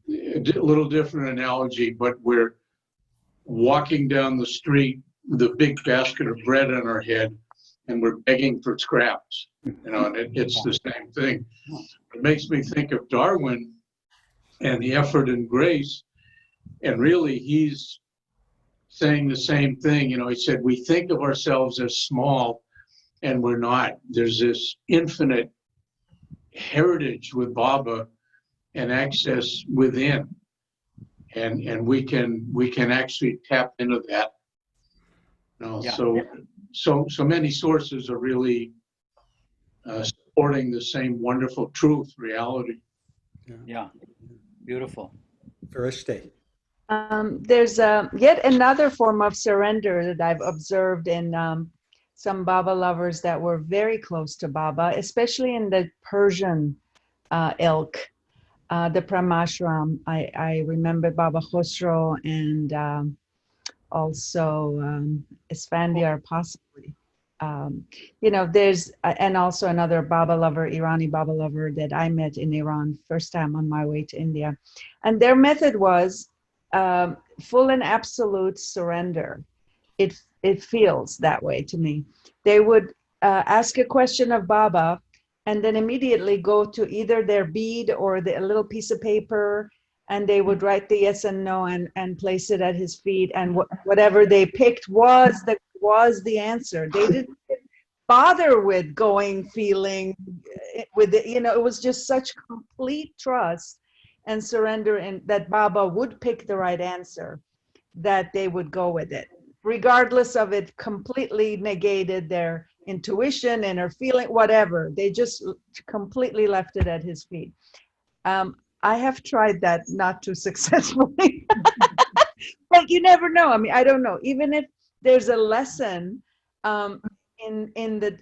little different analogy, but we're walking down the street with a big basket of bread on our head, and we're begging for scraps. And it's the same thing. It makes me think of Darwin and the effort and grace, and really he's saying the same thing. He said we think of ourselves as small, and we're not. There's this infinite heritage with Baba and access within, and we can actually tap into that. So many sources are really supporting the same wonderful truth, reality. Yeah. Beautiful. Firiste. There's yet another form of surrender that I've observed in some Baba lovers that were very close to Baba, especially in the Persian ilk, the Pramashram. I remember Baba Khosrow and also Esfandiar possibly. there's, and also another Baba lover, Irani Baba lover that I met in Iran first time on my way to India. And their method was full and absolute surrender. It feels that way to me. They would ask a question of Baba and then immediately go to either their bead or a little piece of paper, and they would write the yes and no and place it at his feet, and whatever they picked was the answer. They didn't bother with feeling with it. It was just such complete trust and surrender, and that Baba would pick the right answer, that they would go with it, regardless of it completely negated their intuition and their feeling, whatever. They just completely left it at his feet. I have tried that, not too successfully. But you never know. I mean, I don't know. Even if there's a lesson in the,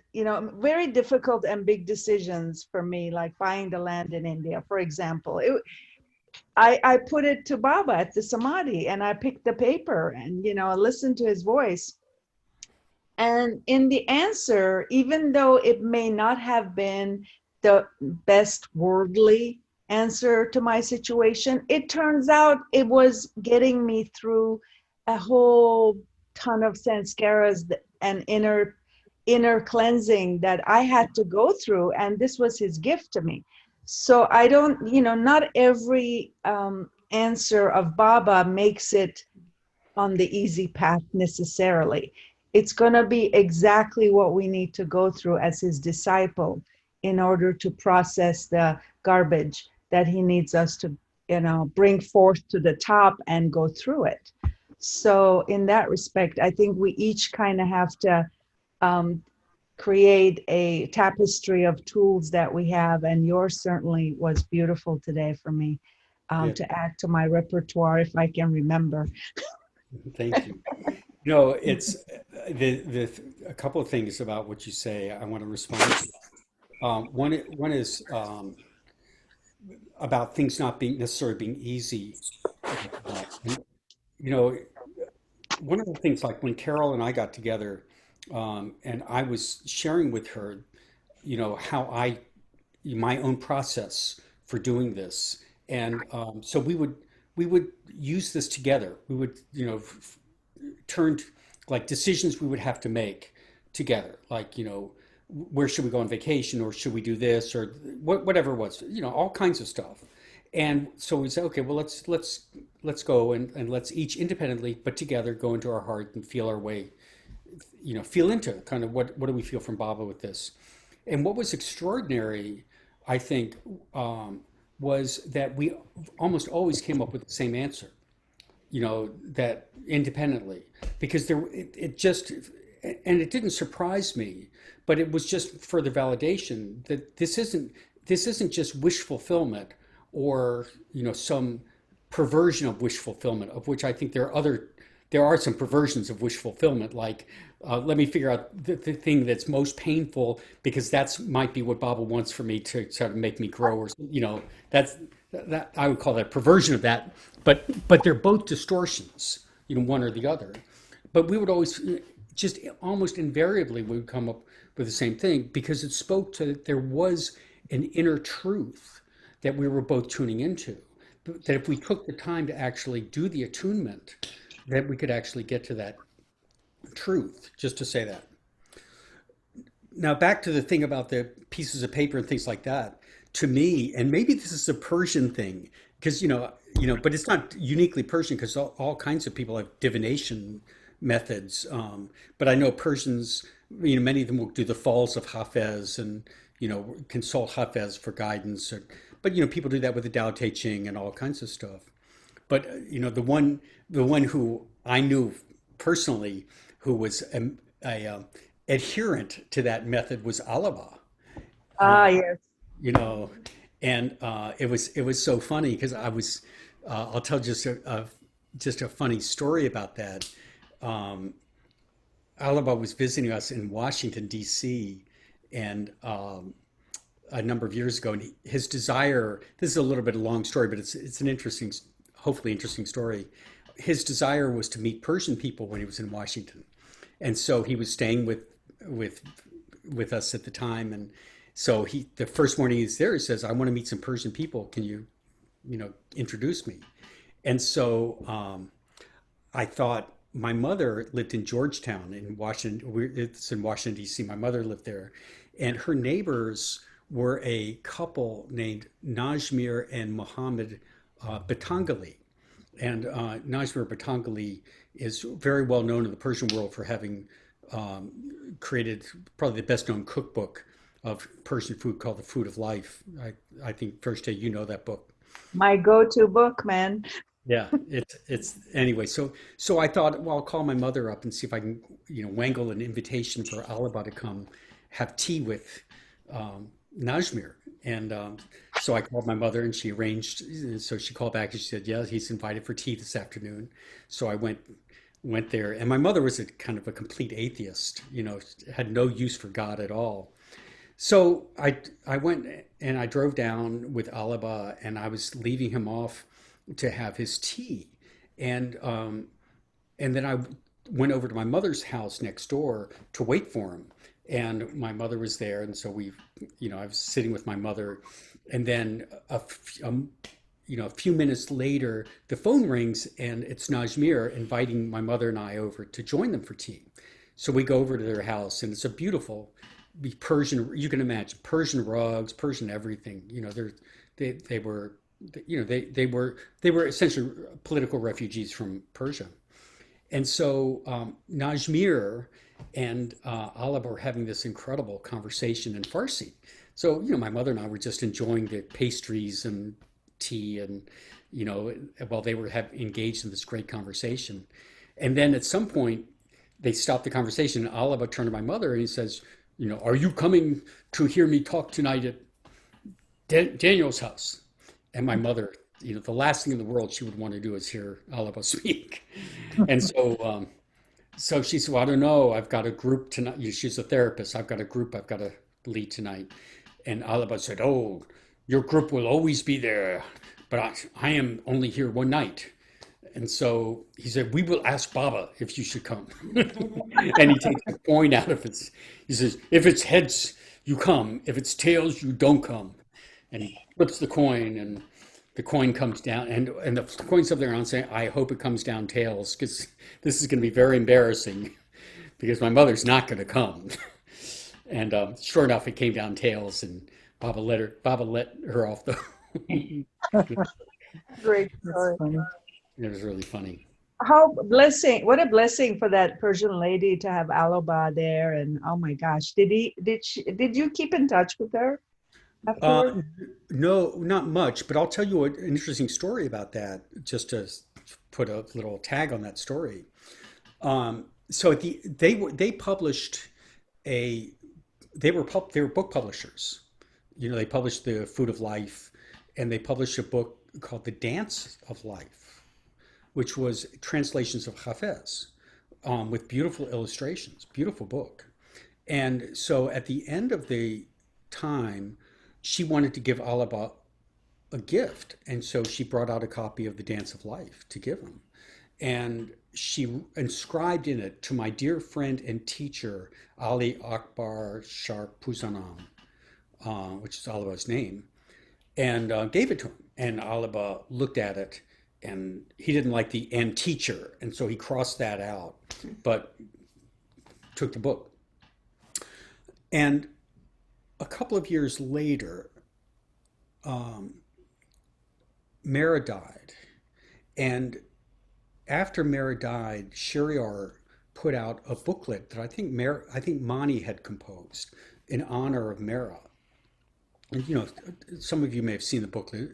very difficult and big decisions for me, like buying the land in India, for example. I put it to Baba at the Samadhi, and I picked the paper and, listened to his voice. And in the answer, even though it may not have been the best worldly answer to my situation, it turns out it was getting me through a whole ton of sanskaras and inner cleansing that I had to go through, and this was his gift to me. So I don't, not every answer of Baba makes it on the easy path necessarily. It's going to be exactly what we need to go through as his disciple in order to process the garbage that he needs us to, bring forth to the top and go through it. So in that respect, I think we each kind of have to create a tapestry of tools that we have, and yours certainly was beautiful today for me, to add to my repertoire if I can remember. Thank you. No, it's a couple of things about what you say I want to respond to. One is about things not being necessarily being easy. And, one of the things, like when Carol and I got together, and I was sharing with her, how my own process for doing this, and so we would use this together. We would, turn like decisions we would have to make together, like, where should we go on vacation, or should we do this, or whatever it was, all kinds of stuff. And so we said, okay, well, let's go and let's each independently but together go into our heart and feel our way, feel into kind of what do we feel from Baba with this. And what was extraordinary, I think, was that we almost always came up with the same answer, that independently, because it just, and it didn't surprise me, but it was just further validation that this isn't just wish fulfillment, or some perversion of wish fulfillment, of which I think there are some perversions of wish fulfillment, like let me figure out the thing that's most painful, because that's might be what Baba wants for me to sort of make me grow, or that I would call that perversion of that. But they're both distortions, one or the other. But we would always, just almost invariably, we would come up with the same thing, because it spoke to, there was an inner truth that we were both tuning into, that if we took the time to actually do the attunement, that we could actually get to that truth, just to say that. Now, back to the thing about the pieces of paper and things like that, to me, and maybe this is a Persian thing, because, but it's not uniquely Persian, because all kinds of people have divination methods. But I know Persians, many of them will do the falls of Hafez and, consult Hafez for guidance. But, people do that with the Tao Te Ching and all kinds of stuff. But, the one who I knew personally, who was a adherent to that method, was Alaba. Yes. And it was so funny, because I was, I'll tell just a funny story about that. Alaba was visiting us in Washington, D.C., and a number of years ago, and his desire, this is a little bit of a long story, but it's an interesting, hopefully interesting story. His desire was to meet Persian people when he was in Washington. And so he was staying with with with us at the time, and so the first morning he's there, he says, "I want to meet some Persian people. Can you, introduce me?" And so I thought my mother lived in Georgetown in Washington. It's in Washington D.C. My mother lived there, and her neighbors were a couple named Najmir and Mohammed Batangali. And Najmir Batangali is very well known in the Persian world for having created probably the best known cookbook of Persian food called The Food of Life. I think First Day, you know that book. My go-to book, man. Yeah, it's anyway. So I thought, well, I'll call my mother up and see if I can, wangle an invitation for Alaba to come have tea with Najmir. And so I called my mother and she arranged. So she called back and she said, yeah, he's invited for tea this afternoon. So I went there, and my mother was a kind of a complete atheist. Had no use for God at all. So I went and I drove down with Alaba, and I was leaving him off to have his tea, and then I went over to my mother's house next door to wait for him, and my mother was there, and so I was sitting with my mother, and then a few minutes later, the phone rings, and it's Najmir inviting my mother and I over to join them for tea. So we go over to their house, and it's a beautiful Persian. You can imagine Persian rugs, Persian everything. They were. They were essentially political refugees from Persia, and so Najmir and Alaba were having this incredible conversation in Farsi. So my mother and I were just enjoying the pastries and tea, and while they were engaged in this great conversation, and then at some point they stopped the conversation. And Alaba turned to my mother and he says, "Are you coming to hear me talk tonight at Daniel's house?" And my mother, the last thing in the world she would want to do is hear Alaba speak. And so she said, "Well, I don't know. I've got a group tonight." She's a therapist. "I've got a group I've got to lead tonight." And Alaba said, "Oh, your group will always be there, but I am only here one night." And so he said, "We will ask Baba if you should come." And he takes a coin out of he says, "If it's heads, you come. If it's tails, you don't come." And he flips the coin, and the coin comes down, and the coin's up there on saying, "I hope it comes down tails, because this is going to be very embarrassing, because my mother's not going to come." And sure enough, it came down tails, and Baba let her off the hook. Great That's story. funny. It was really funny. What a blessing for that Persian lady to have Alaba there. And oh my gosh, did you keep in touch with her afterward? No, not much, but I'll tell you an interesting story about that, just to put a little tag on that story. So they published they were book publishers. They published The Food of Life, and they published a book called The Dance of Life, which was translations of Hafez, with beautiful illustrations, beautiful book. And so at the end of the time, she wanted to give Alaba a gift. And so she brought out a copy of The Dance of Life to give him. And she inscribed in it, "To my dear friend and teacher, Ali Akbar Sharp Puzanam," which is Alaba's name, and gave it to him. And Alaba looked at it, and he didn't like the "and teacher," and so he crossed that out, but took the book. And a couple of years later, Mara died, and after Mara died, Shariar put out a booklet that I think Mani had composed in honor of Mara. And some of you may have seen the booklet.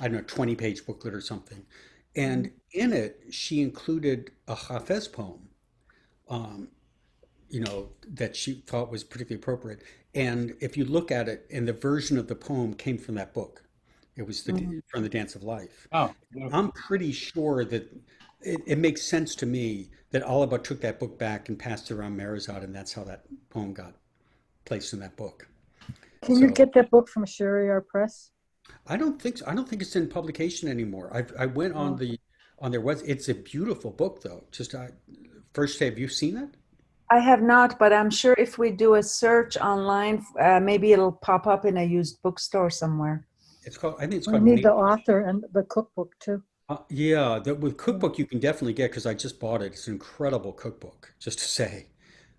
I don't know, 20-page booklet or something. And in it, she included a Hafez poem, that she thought was particularly appropriate. And if you look at it, and the version of the poem came from that book. It was from The Dance of Life. Oh, I'm pretty sure that it makes sense to me that Alaba took that book back and passed it around Marizad, and that's how that poem got placed in that book. Can you So get that book from Shariar Press? I don't think so. I don't think it's in publication anymore. I went on Oh, their website. It's a beautiful book, though. First, have you seen it? I have not, but I'm sure if we do a search online, maybe it'll pop up in a used bookstore somewhere. It's called, I think it's We called need the author and the cookbook too. Yeah, with cookbook you can definitely get because I just bought it. It's an incredible cookbook, just to say.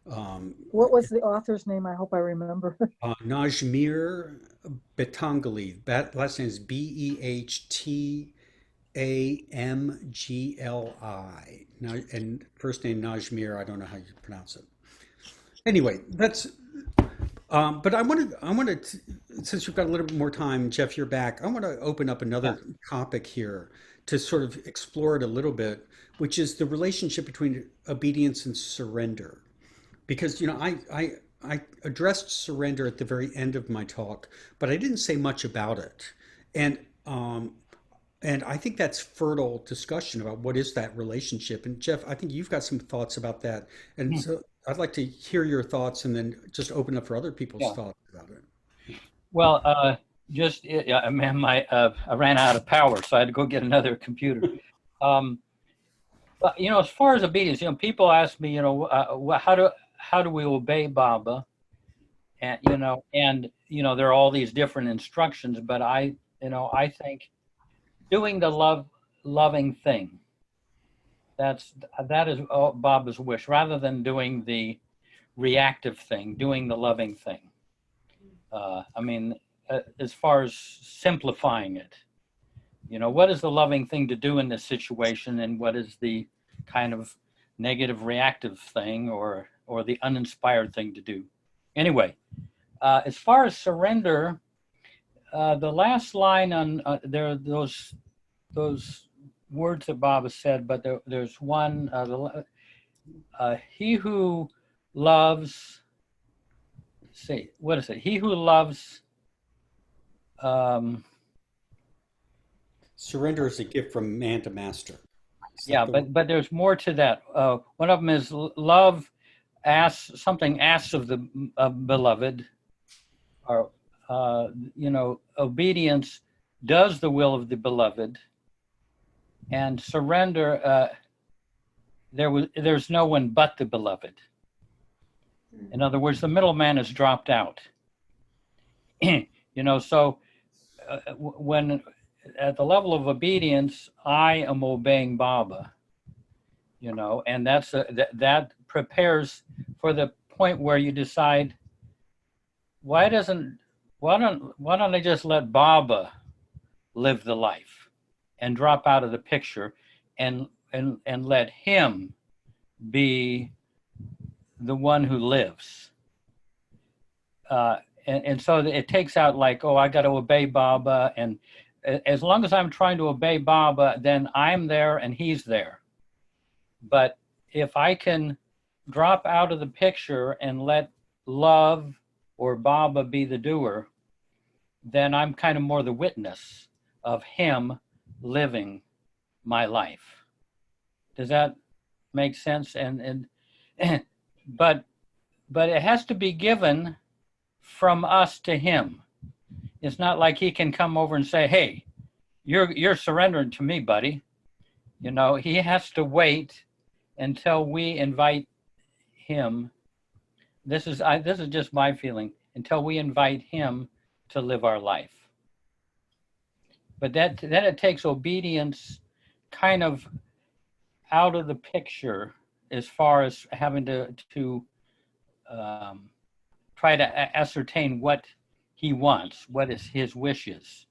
Um, What was the author's name? I hope I remember. Najmir Betangali. Last name is Betamgli. Now, and first name Najmir. I don't know how you pronounce it. Anyway, that's. But I wanted, since we've got a little bit more time, Jeff, you're back. I want to open up Yeah. another topic here to sort of explore it a little bit, which is the relationship between obedience and surrender. Because, I addressed surrender at the very end of my talk, but I didn't say much about it. And, um, and I think that's fertile discussion about what is that relationship. And Jeff, I think you've got some thoughts about that. And Hmm. so I'd like to hear your thoughts and then just open up for other people's Yeah. thoughts about it. Well, yeah, man, I ran out of power, so I had to go get another computer. Um, but as far as obedience, people ask me, how do we obey Baba? And there are all these different instructions, but I think doing the loving thing. That is Baba's wish, rather than doing the reactive thing, doing the loving thing. As far as simplifying it, what is the loving thing to do in this situation, and what is the kind of negative reactive thing or the uninspired thing to do? Anyway, as far as surrender, the last line on there are those words that Baba said, but there's one, he who loves, see, what is it? He who loves, Surrender is a gift from man to master. yeah, but there's more to that. One of them is love asks of the beloved, or obedience does the will of the beloved, and surrender, there's no one but the beloved. In other words, the middleman has dropped out. So when at the level of obedience, I am obeying Baba, and that prepares for the point where you decide, why don't I just let Baba live the life and drop out of the picture and let him be the one who lives. And so it takes out like, I got to obey Baba. And as long as I'm trying to obey Baba, then I'm there and he's there. But if I can drop out of the picture and let love or Baba be the doer, then I'm kind of more the witness of him living my life. Does that make sense? And but it has to be given from us to him. It's not like he can come over and say, hey, you're surrendering to me, buddy. He has to wait until we invite him. This is just my feeling, until we invite him to live our life. But then it takes obedience kind of out of the picture, as far as having to try to ascertain what he wants, what is his wishes.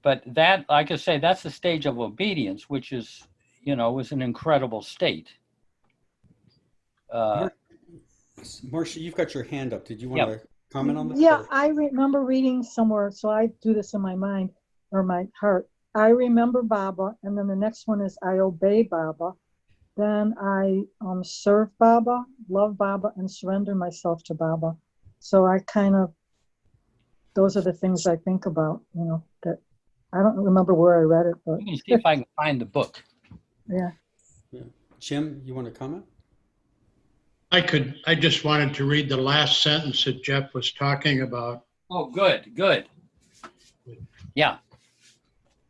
But that, like I say, that's the stage of obedience, which is, is an incredible state. Marcia, you've got your hand up. Did you want to comment on this? Yeah, I remember reading somewhere, so I do this in my mind or my heart. I remember Baba, and then the next one is I obey Baba. Then I serve Baba, love Baba, and surrender myself to Baba. So I kind of, those are the things I think about, that I don't remember where I read it, but. Let me see if I can find the book. Yeah. Jim, you want to comment? I just wanted to read the last sentence that Jeff was talking about. Oh, good. Yeah.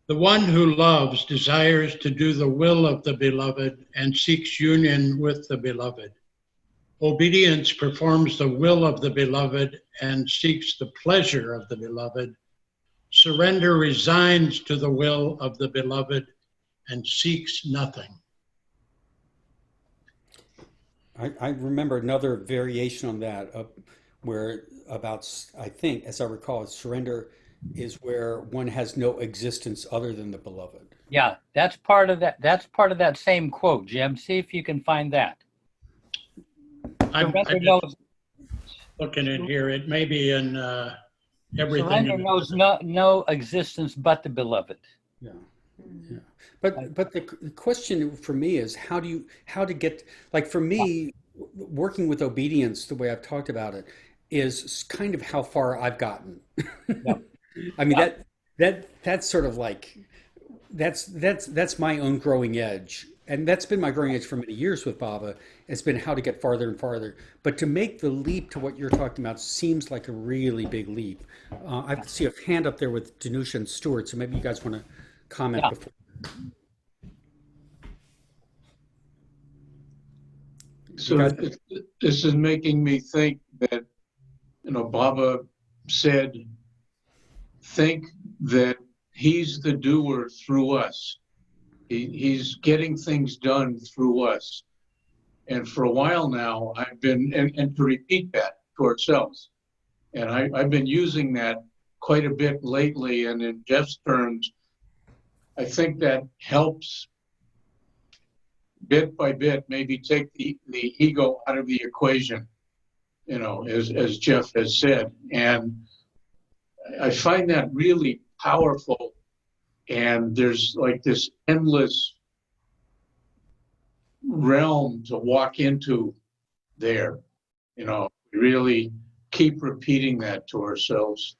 The one who loves desires to do the will of the beloved and seeks union with the beloved. Obedience performs the will of the beloved and seeks the pleasure of the beloved. Surrender resigns to the will of the beloved and seeks nothing. I remember another variation on that where about, I think, as I recall, surrender is where one has no existence other than the beloved. Yeah, that's part of that. That's part of that same quote, Jim. See if you can find that. I'm Surrender just knows, looking at here. It may be in everything. surrender knows no existence but the beloved. Yeah. Yeah. But the question for me is how to get, like, for me, working with obedience, the way I've talked about it, is kind of how far I've gotten. Yeah. I mean, Yeah. that's sort of like that's my own growing edge. And that's been my growing edge for many years with Baba. It's been how to get farther and farther. But to make the leap to what you're talking about seems like a really big leap. I see a hand up there with Danusha and Stuart, so maybe you guys want to comment Yeah. before. So this is making me think that, Baba said, think that he's the doer through us. He's getting things done through us. And for a while now, I've been, and to repeat that to ourselves. And I've been using that quite a bit lately. And in Jeff's terms, I think that helps bit by bit, maybe take the ego out of the equation, as Jeff has said. And I find that really powerful. And there's like this endless realm to walk into there. Really keep repeating that to ourselves.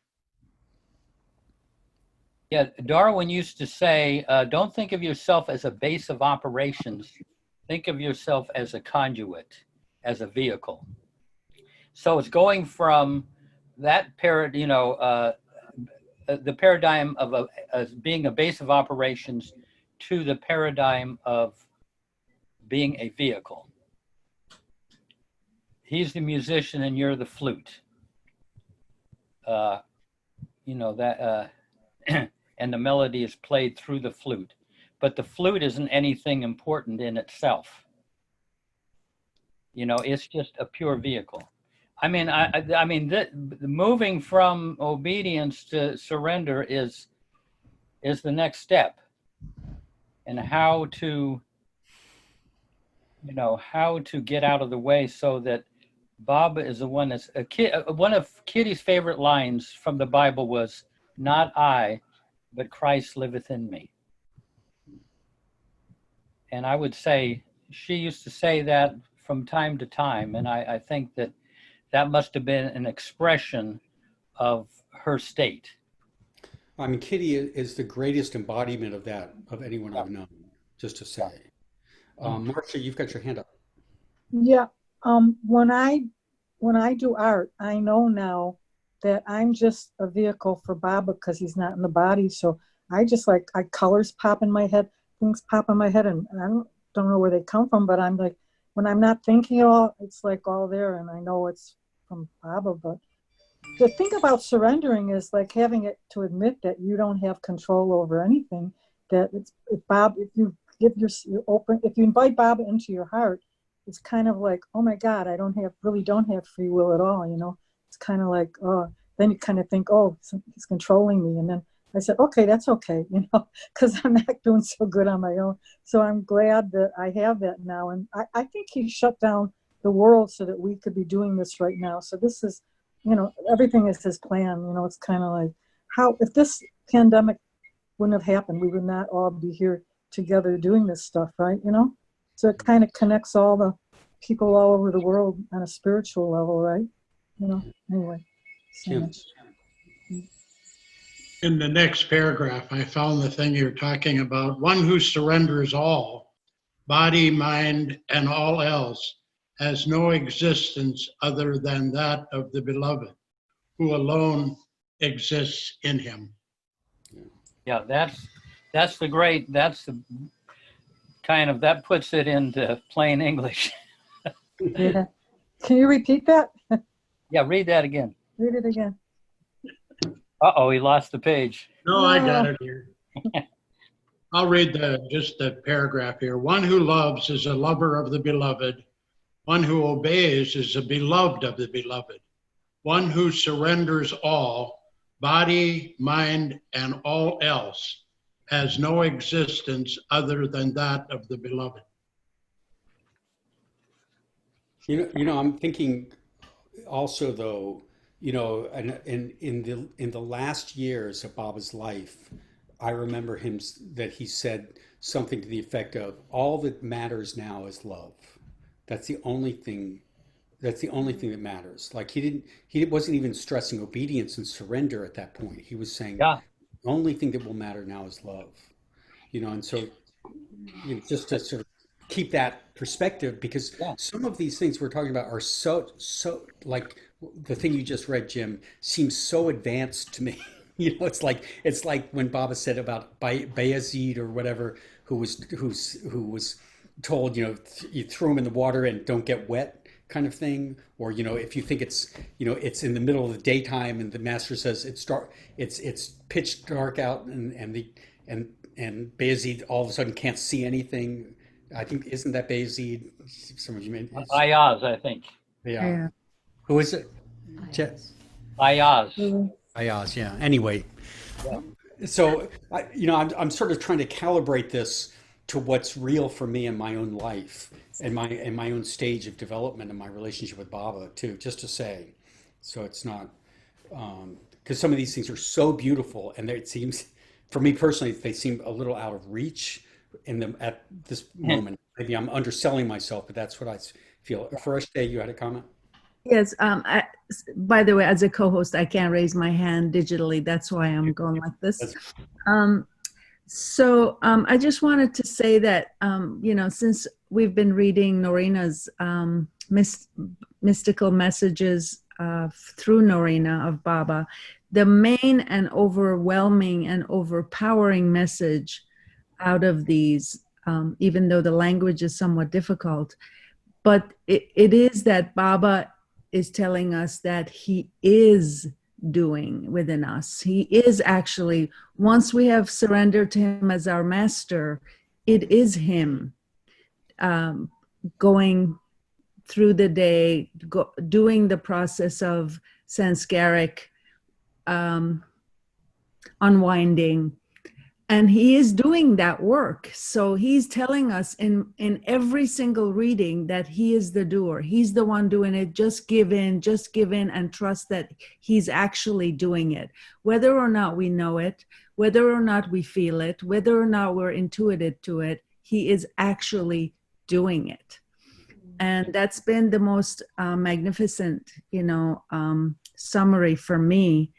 Yeah, Darwin used to say, don't think of yourself as a base of operations. Think of yourself as a conduit, as a vehicle. So it's going from that the paradigm of as being a base of operations to the paradigm of being a vehicle. He's the musician and you're the flute. And the melody is played through the flute. But the flute isn't anything important in itself. It's just a pure vehicle. I mean, moving from obedience to surrender is the next step. And how to get out of the way so that Baba is the one that's one of Kitty's favorite lines from the Bible was, "Not I, but Christ liveth in me." And I would say she used to say that from time to time. And I think that must have been an expression of her state. I mean, Kitty is the greatest embodiment of that, of anyone I've known, just to say. Marcia, you've got your hand up. Yeah. When I do art, I know now that I'm just a vehicle for Baba because he's not in the body. So I just colors pop in my head, things pop in my head, and I don't know where they come from, but I'm like, when I'm not thinking at all, it's like all there, and I know it's from Baba. But the thing about surrendering is like having it to admit that you don't have control over anything. That if you invite Baba into your heart, it's kind of like, oh my God, I don't have free will at all. It's kind of like, oh, then you kind of think, oh, he's controlling me. And then I said, okay, that's okay, because I'm not doing so good on my own. So I'm glad that I have that now. And I think he shut down the world so that we could be doing this right now. So this is, everything is his plan. It's kind of like if this pandemic wouldn't have happened, we would not all be here together doing this stuff, right? So it kind of connects all the people all over the world on a spiritual level, right? Anyway. So much. In the next paragraph, I found the thing you're talking about. One who surrenders all, body, mind, and all else, has no existence other than that of the beloved, who alone exists in him. Yeah, that's the kind of, that puts it into plain English. Yeah. Can you repeat that? Yeah, read that again. Read it again. Uh-oh, he lost the page. No, I got it here. I'll read just the paragraph here. One who loves is a lover of the beloved. One who obeys is a beloved of the beloved. One who surrenders all, body, mind, and all else, has no existence other than that of the beloved. I'm thinking also though, and in the last years of Baba's life, I remember that he said something to the effect of, all that matters now is love. That's the only thing. That's the only thing that matters. Like he wasn't even stressing obedience and surrender at that point. He was saying, Yeah. the only thing that will matter now is love. And so just to sort of keep that perspective, because Yeah. some of these things we're talking about are so like the thing you just read, Jim, seems so advanced to me. It's like when Baba said about Bayezid or whatever, who was told, you throw him in the water and don't get wet, kind of thing. Or if you think it's in the middle of the daytime and the master says it's dark, it's pitch dark out, and Bayezid all of a sudden can't see anything. I think, isn't that Bayezid? Some of you may. Ayaz, I think. Yeah. Who is it? Ayaz. Ayaz, yeah. Anyway, so I'm sort of trying to calibrate this to what's real for me in my own life and my own stage of development and my relationship with Baba too. Just to say, so it's not because some of these things are so beautiful, and it seems, for me personally, they seem a little out of reach at this moment. Maybe I'm underselling myself, but that's what I feel. First day, you had a comment. Yes. By the way, as a co-host, I can't raise my hand digitally. That's why I'm going like this. So I just wanted to say that, since we've been reading Norina's mystical messages through Norina of Baba, the main and overwhelming and overpowering message out of these, even though the language is somewhat difficult, but it is that Baba is telling us that he is doing within us. He is actually, once we have surrendered to him as our master, it is him going through the day, doing the process of sanskaric unwinding. And he is doing that work. So he's telling us in every single reading that he is the doer. He's the one doing it. Just give in and trust that he's actually doing it. Whether or not we know it, whether or not we feel it, whether or not we're intuitive to it, he is actually doing it. And that's been the most magnificent, summary for me.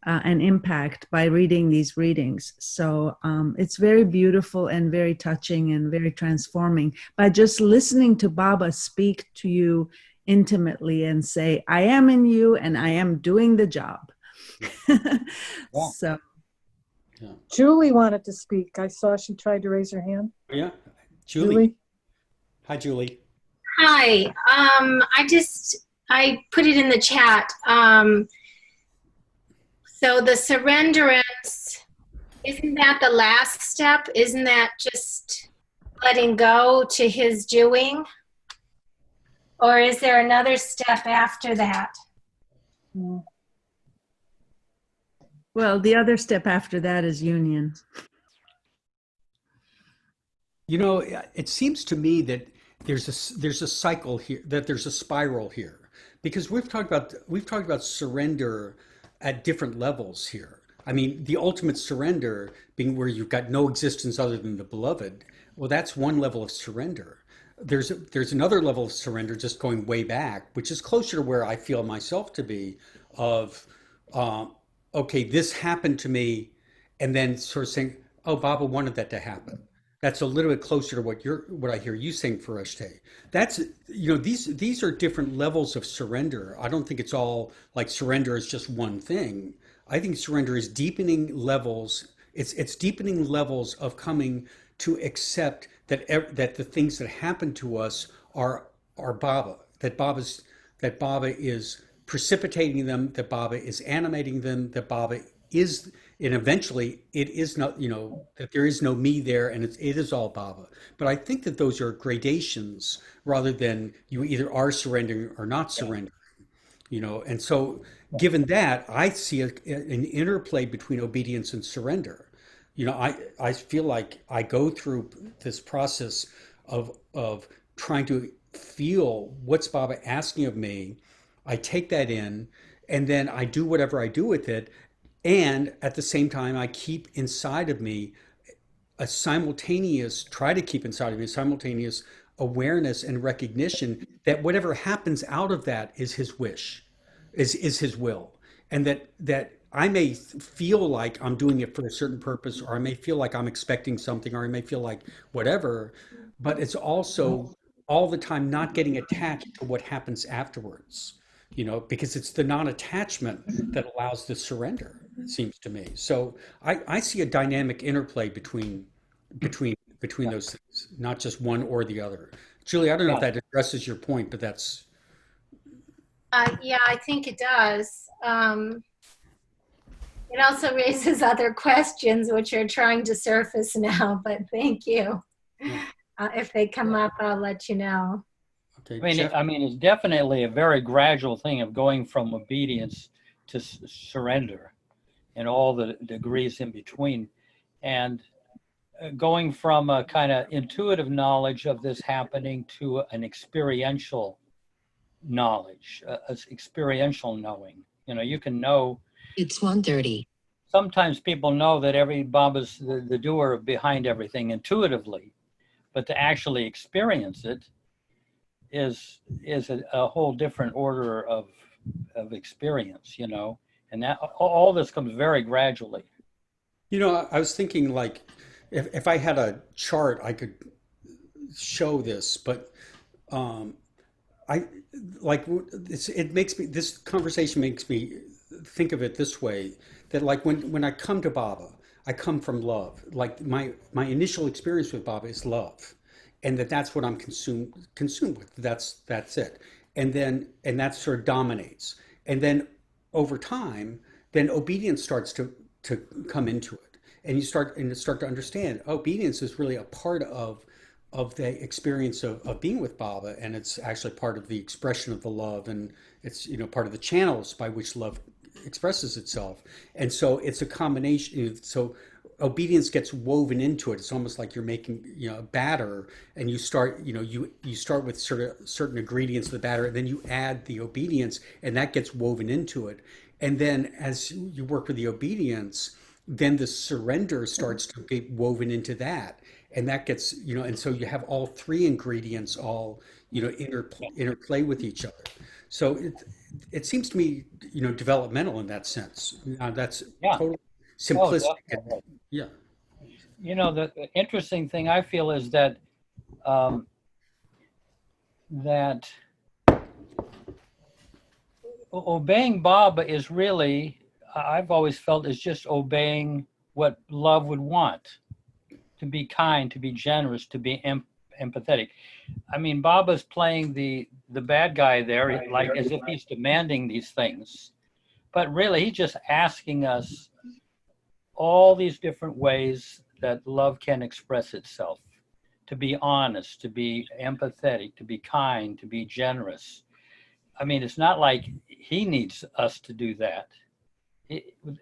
An impact by reading these readings. So it's very beautiful and very touching and very transforming by just listening to Baba speak to you intimately and say, I am in you and I am doing the job. So Julie wanted to speak. I saw she tried to raise her hand. Yeah. Julie. Hi, Julie. Hi. I put it in the chat. So the surrenderance, isn't that the last step? Isn't that just letting go to his doing? Or is there another step after that? Well, the other step after that is union. It seems to me that there's a cycle here, that there's a spiral here, because we've talked about surrender at different levels here. I mean, the ultimate surrender being where you've got no existence other than the beloved. Well, that's one level of surrender. There's another level of surrender just going way back, which is closer to where I feel myself to be of, okay, this happened to me, and then sort of saying, oh, Baba wanted that to happen. That's a little bit closer to what I hear you saying, Farishte. That's, these are different levels of surrender. I don't think it's all like surrender is just one thing. I think surrender is deepening levels. It's deepening levels of coming to accept that the things that happen to us are Baba. That that Baba is precipitating them, that Baba is animating them, that Baba is, and eventually it is not, that there is no me there, and it is all Baba. But I think that those are gradations rather than you either are surrendering or not surrendering. And so given that, I see an interplay between obedience and surrender. I feel like I go through this process of trying to feel what's Baba asking of me. I take that in, and then I do whatever I do with it. And at the same time, I keep inside of me try to keep inside of me a simultaneous awareness and recognition that whatever happens out of that is his wish, is his will. And that I may feel like I'm doing it for a certain purpose, or I may feel like I'm expecting something, or I may feel like whatever, but it's also all the time not getting attached to what happens afterwards, because it's the non-attachment that allows the surrender, it seems to me. So I see a dynamic interplay between those things, not just one or the other. Julie, I don't know if that addresses your point, but that's. Yeah, I think it does. It also raises other questions which are trying to surface now, but thank you. If they come up, I'll let you know. Okay, I mean, it's definitely a very gradual thing of going from obedience to surrender and all the degrees in between. And going from a kind of intuitive knowledge of this happening to an experiential knowledge, experiential knowing. You can know. It's 1:30. Sometimes people know that every Baba's the doer behind everything intuitively, but to actually experience it is a whole different order of experience, and that all this comes very gradually. I was thinking, like, if I had a chart, I could show this, but I like this conversation makes me think of it this way, that like when I come to Baba, I come from love. Like my initial experience with Baba is love, and that's what I'm consumed with. That's it. And that sort of dominates. And then over time, then obedience starts to come into it. And you start to understand obedience is really a part of the experience of being with Baba, and it's actually part of the expression of the love, and it's part of the channels by which love expresses itself. And so it's a combination. So obedience gets woven into it. It's almost like you're making a batter, and you start you start with certain ingredients of the batter, and then you add the obedience, and that gets woven into it. And then as you work with the obedience, then the surrender starts to get woven into that, and that gets and so you have all three ingredients all interplay with each other. So it seems to me developmental in that sense. That's totally simplistic. Definitely. Yeah. The interesting thing I feel is that that obeying Baba is really, I've always felt, is just obeying what love would want: to be kind, to be generous, to be empathetic. I mean, Baba's playing the bad guy there, like as if he's demanding these things, but really he's just asking us all these different ways that love can express itself: to be honest, to be empathetic, to be kind, to be generous. I mean, it's not like he needs us to do that.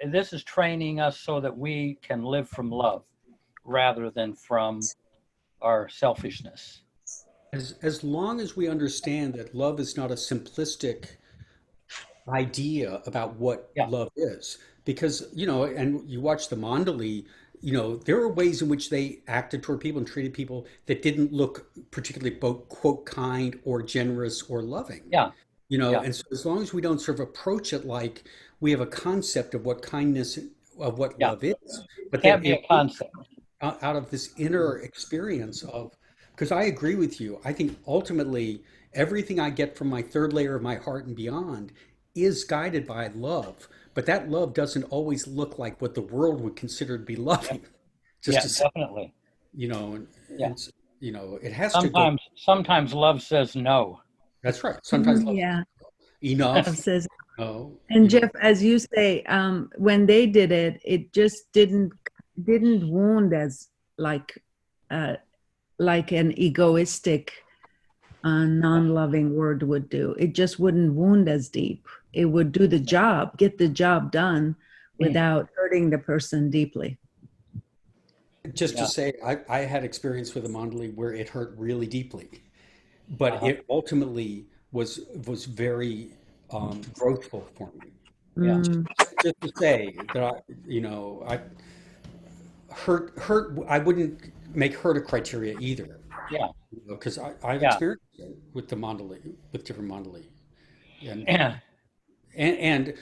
This is training us so that we can live from love rather than from our selfishness. As long as we understand that love is not a simplistic idea about what love is, because and you watch the Mandali, there are ways in which they acted toward people and treated people that didn't look particularly quote kind or generous or loving. And so as long as we don't sort of approach it like we have a concept of what kindness, of what love is, but can't be a concept out of this inner experience of, because I agree with you. I think ultimately everything I get from my third layer of my heart and beyond is guided by love, but that love doesn't always look like what the world would consider to be loving. Definitely. It has sometimes love says no. That's right. Sometimes love. Yeah. Enough. Says, Oh, and Jeff, as you say, when they did it, it just didn't wound as uh, like an egoistic, non-loving word would do. It just wouldn't wound as deep. It would do the job, get the job done without hurting the person deeply. just to say, I had experience with a mandali where it hurt really deeply, but it ultimately was very growthful for me. Yeah. Mm, Just to say that I hurt. I wouldn't make hurt a criteria either, Yeah. because I've Yeah. experienced it with the mandali, with different mandali, and Yeah. and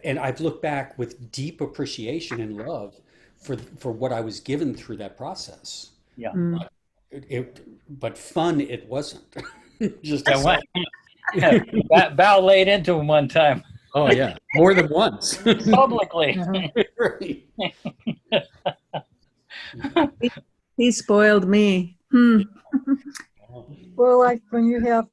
and I've looked back with deep appreciation and love for what I was given through that process. Yeah. mm. But fun it wasn't. Just to Yeah. say. Val laid into him one time Oh yeah, more than once. publicly. Right. He spoiled me. Well, like when you have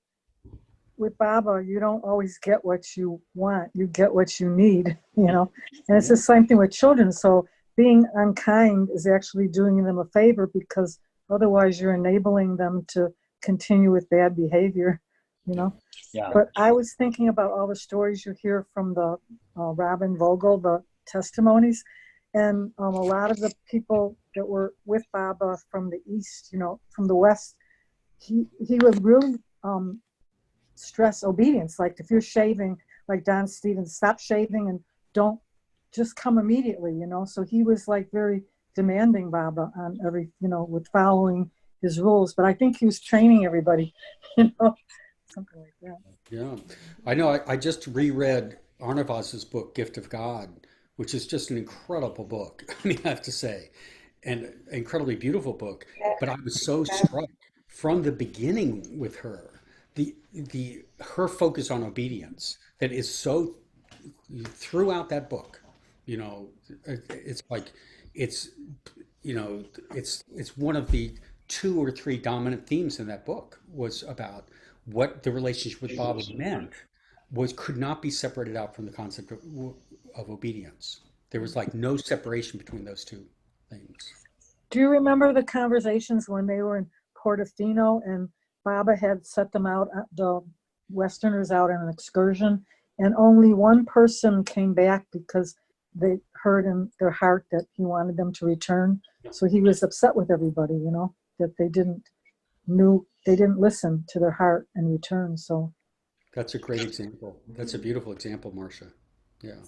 with Baba, you don't always get what you want. You get what you need, And it's the same thing with children. So being unkind is actually doing them a favor, because otherwise you're enabling them to continue with bad behavior, Yeah. But I was thinking about all the stories you hear from the Robin Vogel, the testimonies, and a lot of the people that were with Baba from the East, from the West, he would really stress obedience. Like if you're shaving, like Don Stevens, stop shaving and don't just come immediately, So he was like very demanding Baba on every, with following his rules. But I think he was training everybody, something like that. Yeah, I know. I just reread Arnavaz's book, Gift of God, which is just an incredible book. I mean, I have to say, and an incredibly beautiful book. But I was so struck from the beginning with her, her focus on obedience that is so throughout that book. It's like it's it's one of the two or three dominant themes in that book was about what the relationship with Baba meant could not be separated out from the concept of obedience. There was like no separation between those two things. Do you remember the conversations when they were in Portofino and Baba had set them out, the Westerners out on an excursion, and only one person came back because they heard in their heart that he wanted them to return. So he was upset with everybody, that they didn't listen to their heart and return. So That's a great example. That's a beautiful example, Marcia. Yeah.